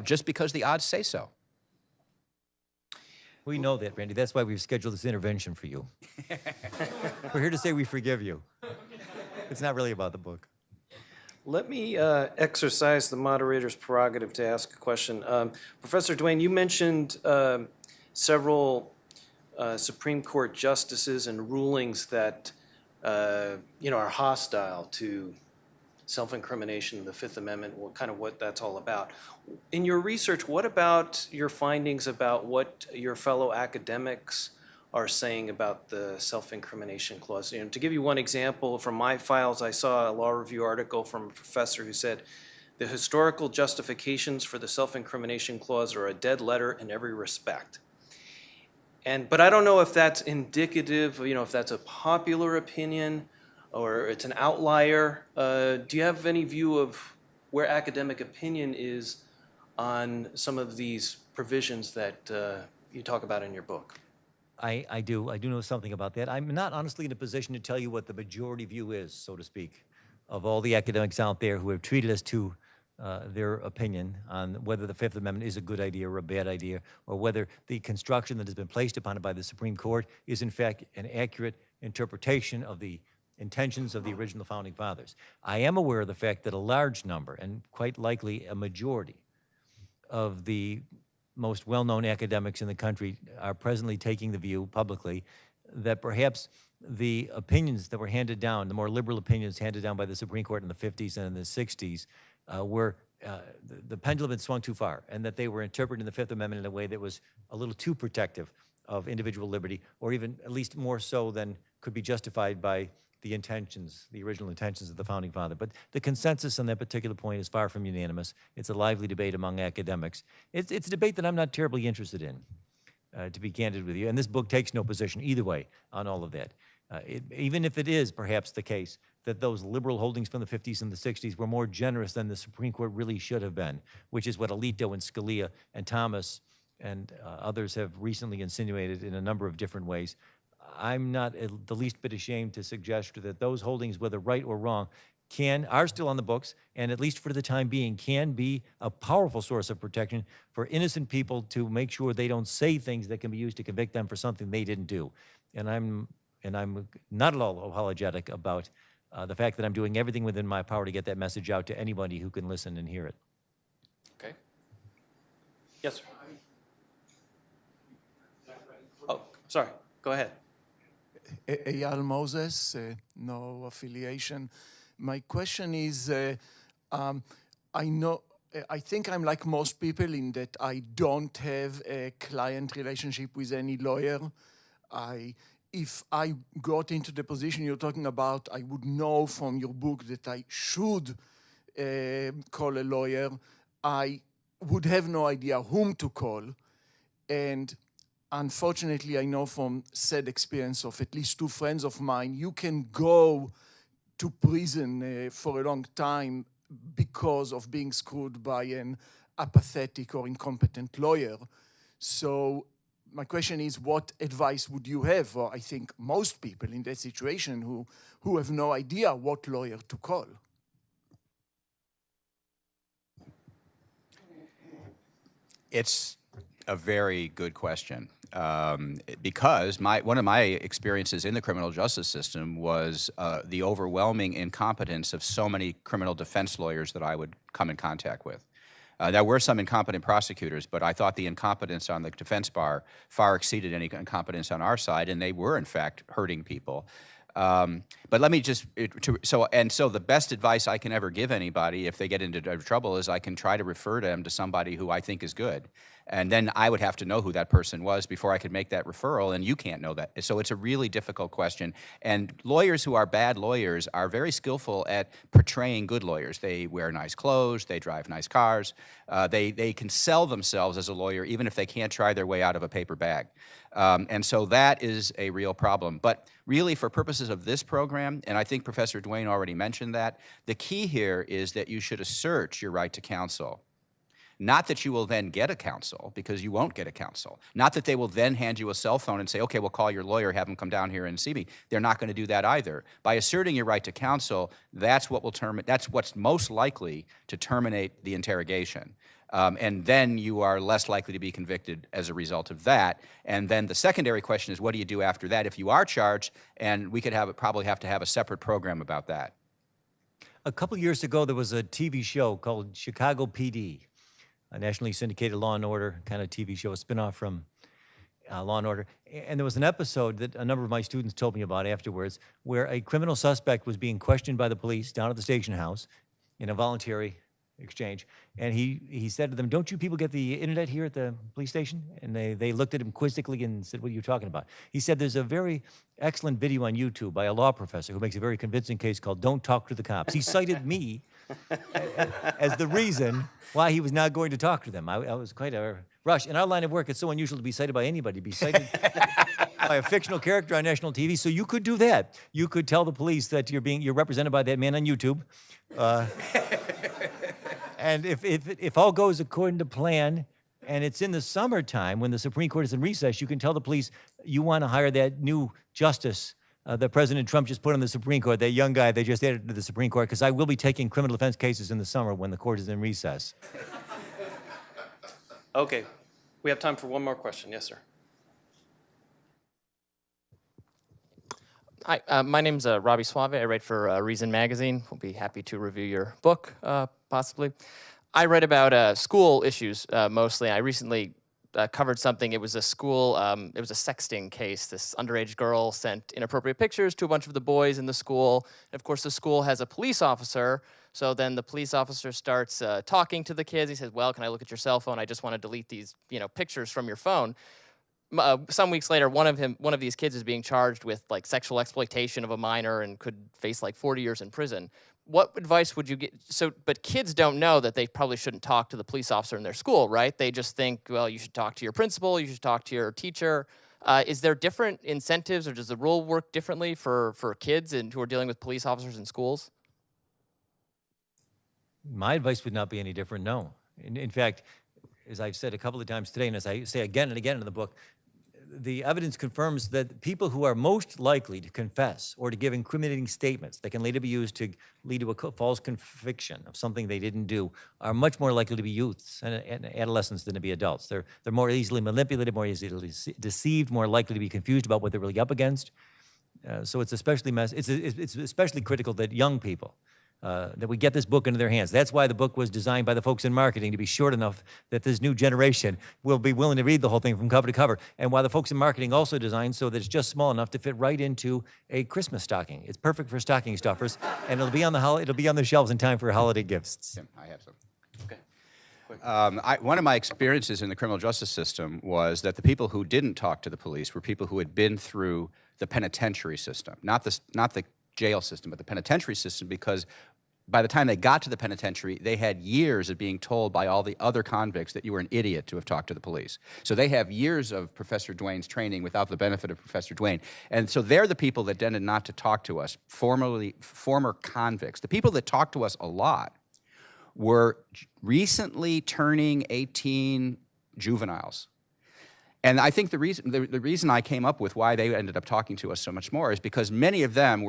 just because the odds say so. We know that, Randy. That's why we've scheduled this intervention for you. We're here to say we forgive you. It's not really about the book. Let me exercise the moderator's prerogative to ask a question. Professor Duane, you mentioned several Supreme Court justices and rulings that are hostile to self-incrimination, the Fifth Amendment, what that's all about. In your research, what about your findings about what your fellow academics are saying about the self-incrimination clause? To give you one example, from my files, I saw a law review article from a professor who said, the historical justifications for the self-incrimination clause are a dead letter in every respect. But I don't know if that's indicative, if that's a popular opinion or it's an outlier. Do you have any view of where academic opinion is on some of these provisions that you talk about in your book? I do know something about that. I'm not honestly in a position to tell you what the majority view is, so to speak, of all the academics out there who have treated us to their opinion on whether the Fifth Amendment is a good idea or a bad idea, or whether the construction that has been placed upon it by the Supreme Court is in fact an accurate interpretation of the intentions of the original Founding Fathers. I am aware of the fact that a large number, and quite likely a majority, of the most well-known academics in the country are presently taking the view publicly that perhaps the opinions that were handed down, the more liberal opinions handed down by the Supreme Court in the 50s and in the 60s, were the pendulum had swung too far, and that they were interpreting the Fifth Amendment in a way that was a little too protective of individual liberty, or even at least more so than could be justified by the intentions, the original intentions of the Founding Father. But the consensus on that particular point is far from unanimous. It's a lively debate among academics. It's a debate that I'm not terribly interested in, to be candid with you. And this book takes no position either way on all of that. Even if it is perhaps the case that those liberal holdings from the 50s and the 60s were more generous than the Supreme Court really should have been, which is what Alito and Scalia and Thomas and others have recently insinuated in a number of different ways, I'm not the least bit ashamed to suggest that those holdings, whether right or wrong, are still on the books, and at least for the time being, can be a powerful source of protection for innocent people to make sure they don't say things that can be used to convict them for something they didn't do. And I'm not at all apologetic about the fact that I'm doing everything within my power to get that message out to anybody who can listen and hear it. Okay. Yes, sir. Oh, sorry. Go ahead. Eyal Moses, no affiliation. My question is, I think I'm like most people in that I don't have a client relationship with any lawyer. If I got into the position you're talking about, I would know from your book that I should call a lawyer. I would have no idea whom to call. And unfortunately, I know from sad experience of at least 2 friends of mine, you can go to prison for a long time because of being screwed by an apathetic or incompetent lawyer. So my question is, what advice would you have for, I think, most people in that situation who have no idea what lawyer to call? It's a very good question, because one of my experiences in the criminal justice system was the overwhelming incompetence of so many criminal defense lawyers that I would come in contact with. There were some incompetent prosecutors, but I thought the incompetence on the defense bar far exceeded any incompetence on our side, and they were, in fact, hurting people. But let me just, so the best advice I can ever give anybody if they get into trouble is I can try to refer them to somebody who I think is good. And then I would have to know who that person was before I could make that referral, and you can't know that. So it's a really difficult question. And lawyers who are bad lawyers are very skillful at portraying good lawyers. They wear nice clothes, they drive nice cars, they can sell themselves as a lawyer even if they can't try their way out of a paper bag. And so that is a real problem. But really, for purposes of this program, and I think Professor Duane already mentioned that, the key here is that you should assert your right to counsel. Not that you will then get a counsel, because you won't get a counsel. Not that they will then hand you a cell phone and say, okay, we'll call your lawyer, have him come down here and see me. They're not going to do that either. By asserting your right to counsel, that's what's most likely to terminate the interrogation. And then you are less likely to be convicted as a result of that. And then the secondary question is, what do you do after that if you are charged? And we could probably have to have a separate program about that. A couple years ago, there was a TV show called Chicago PD, a nationally syndicated Law and Order kind of TV show, a spinoff from Law and Order. And there was an episode that a number of my students told me about afterwards, where a criminal suspect was being questioned by the police down at the station house in a voluntary exchange. And he said to them, don't you people get the internet here at the police station? And they looked at him quizzically and said, what are you talking about? He said, there's a very excellent video on YouTube by a law professor who makes a very convincing case called Don't Talk to the Cops. He cited me as the reason why he was not going to talk to them. I was quite a rush. In our line of work, it's so unusual to be cited by anybody, to be cited by a fictional character on national TV. So you could do that. You could tell the police that you're represented by that man on YouTube. And if all goes according to plan, and it's in the summertime when the Supreme Court is in recess, you can tell the police you want to hire that new justice that President Trump just put on the Supreme Court, that young guy they just added to the Supreme Court, because I will be taking criminal defense cases in the summer when the court is in recess. Okay, we have time for one more question. Yes, sir. Hi, my name's Robbie Suave. I write for Reason Magazine. We'll be happy to review your book, possibly. I write about school issues mostly. I recently covered something. It was a school, it was a sexting case. This underage girl sent inappropriate pictures to a bunch of the boys in the school. And of course, the school has a police officer. So then the police officer starts talking to the kids. He says, well, can I look at your cell phone? I just want to delete these, pictures from your phone. Some weeks later, one of these kids is being charged with like sexual exploitation of a minor and could face like 40 years in prison. What advice would you get? But kids don't know that they probably shouldn't talk to the police officer in their school, right? They just think, well, you should talk to your principal, you should talk to your teacher. Is there different incentives, or does the rule work differently for kids who are dealing with police officers in schools? My advice would not be any different, no. In fact, as I've said a couple of times today, and as I say again and again in the book, the evidence confirms that people who are most likely to confess or to give incriminating statements that can later be used to lead to a false conviction of something they didn't do are much more likely to be youths and adolescents than to be adults. They're more easily manipulated, more easily deceived, more likely to be confused about what they're really up against. So it's especially it's especially critical that young people, that we get this book into their hands. That's why the book was designed by the folks in marketing to be short enough that this new generation will be willing to read the whole thing from cover to cover. And why the folks in marketing also designed so that it's just small enough to fit right into a Christmas stocking. It's perfect for stocking stuffers, and it'll be on the shelves in time for holiday gifts. Tim, I have some. Okay. One of my experiences in the criminal justice system was that the people who didn't talk to the police were people who had been through the penitentiary system, not the jail system, but the penitentiary system, because by the time they got to the penitentiary, they had years of being told by all the other convicts that you were an idiot to have talked to the police. So they have years of Professor Duane's training without the benefit of Professor Duane. And so they're the people that tended not to talk to us, former convicts. The people that talked to us a lot were recently turning 18 juveniles. And I think the reason I came up with why they ended up talking to us so much more is because many of them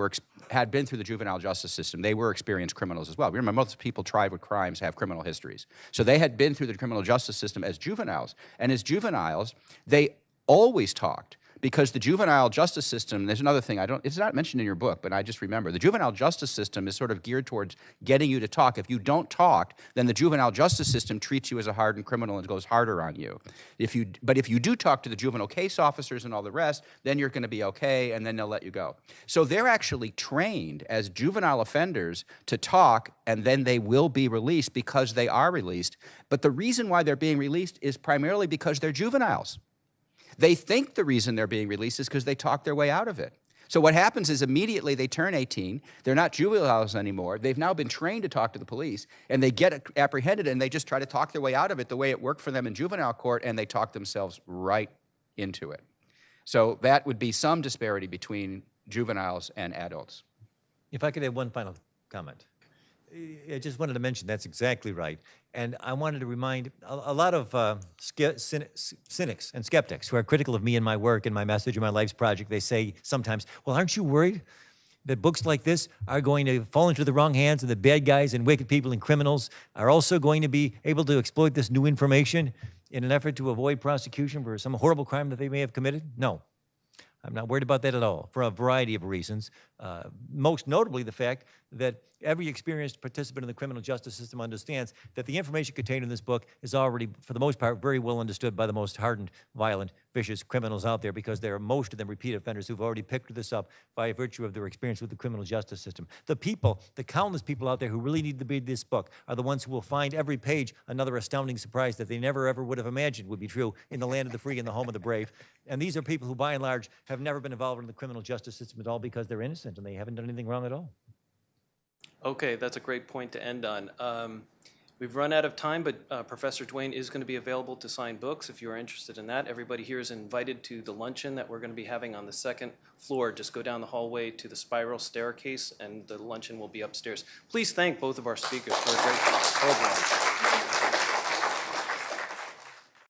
had been through the juvenile justice system. They were experienced criminals as well. Remember, most people tried with crimes have criminal histories. So they had been through the criminal justice system as juveniles. And as juveniles, they always talked. Because the juvenile justice system, there's another thing, it's not mentioned in your book, but I just remember, the juvenile justice system is sort of geared towards getting you to talk. If you don't talk, then the juvenile justice system treats you as a hardened criminal and goes harder on you. But if you do talk to the juvenile case officers and all the rest, then you're going to be okay, and then they'll let you go. So they're actually trained as juvenile offenders to talk, and then they will be released because they are released. But the reason why they're being released is primarily because they're juveniles. They think the reason they're being released is because they talk their way out of it. So what happens is immediately they turn 18, they're not juveniles anymore, they've now been trained to talk to the police, and they get apprehended and they just try to talk their way out of it the way it worked for them in juvenile court, and they talk themselves right into it. So that would be some disparity between juveniles and adults. If I could add one final comment. I just wanted to mention that's exactly right. And I wanted to remind a lot of cynics and skeptics who are critical of me and my work and my message and my life's project, they say sometimes, well, aren't you worried that books like this are going to fall into the wrong hands and the bad guys and wicked people and criminals are also going to be able to exploit this new information in an effort to avoid prosecution for some horrible crime that they may have committed? No. I'm not worried about that at all, for a variety of reasons. Most notably the fact that every experienced participant in the criminal justice system understands that the information contained in this book is already, for the most part, very well understood by the most hardened, violent, vicious criminals out there, because there are most of them repeat offenders who've already picked this up by virtue of their experience with the criminal justice system. The people, the countless people out there who really need to read this book are the ones who will find every page another astounding surprise that they never ever would have imagined would be true in the land of the free and the home of the brave. And these are people who, by and large, have never been involved in the criminal justice system at all because they're innocent and they haven't done anything wrong at all. Okay, that's a great point to end on. We've run out of time, but Professor Duane is going to be available to sign books if you are interested in that. Everybody here is invited to the luncheon that we're going to be having on the second floor. Just go down the hallway to the spiral staircase, and the luncheon will be upstairs. Please thank both of our speakers for a great program.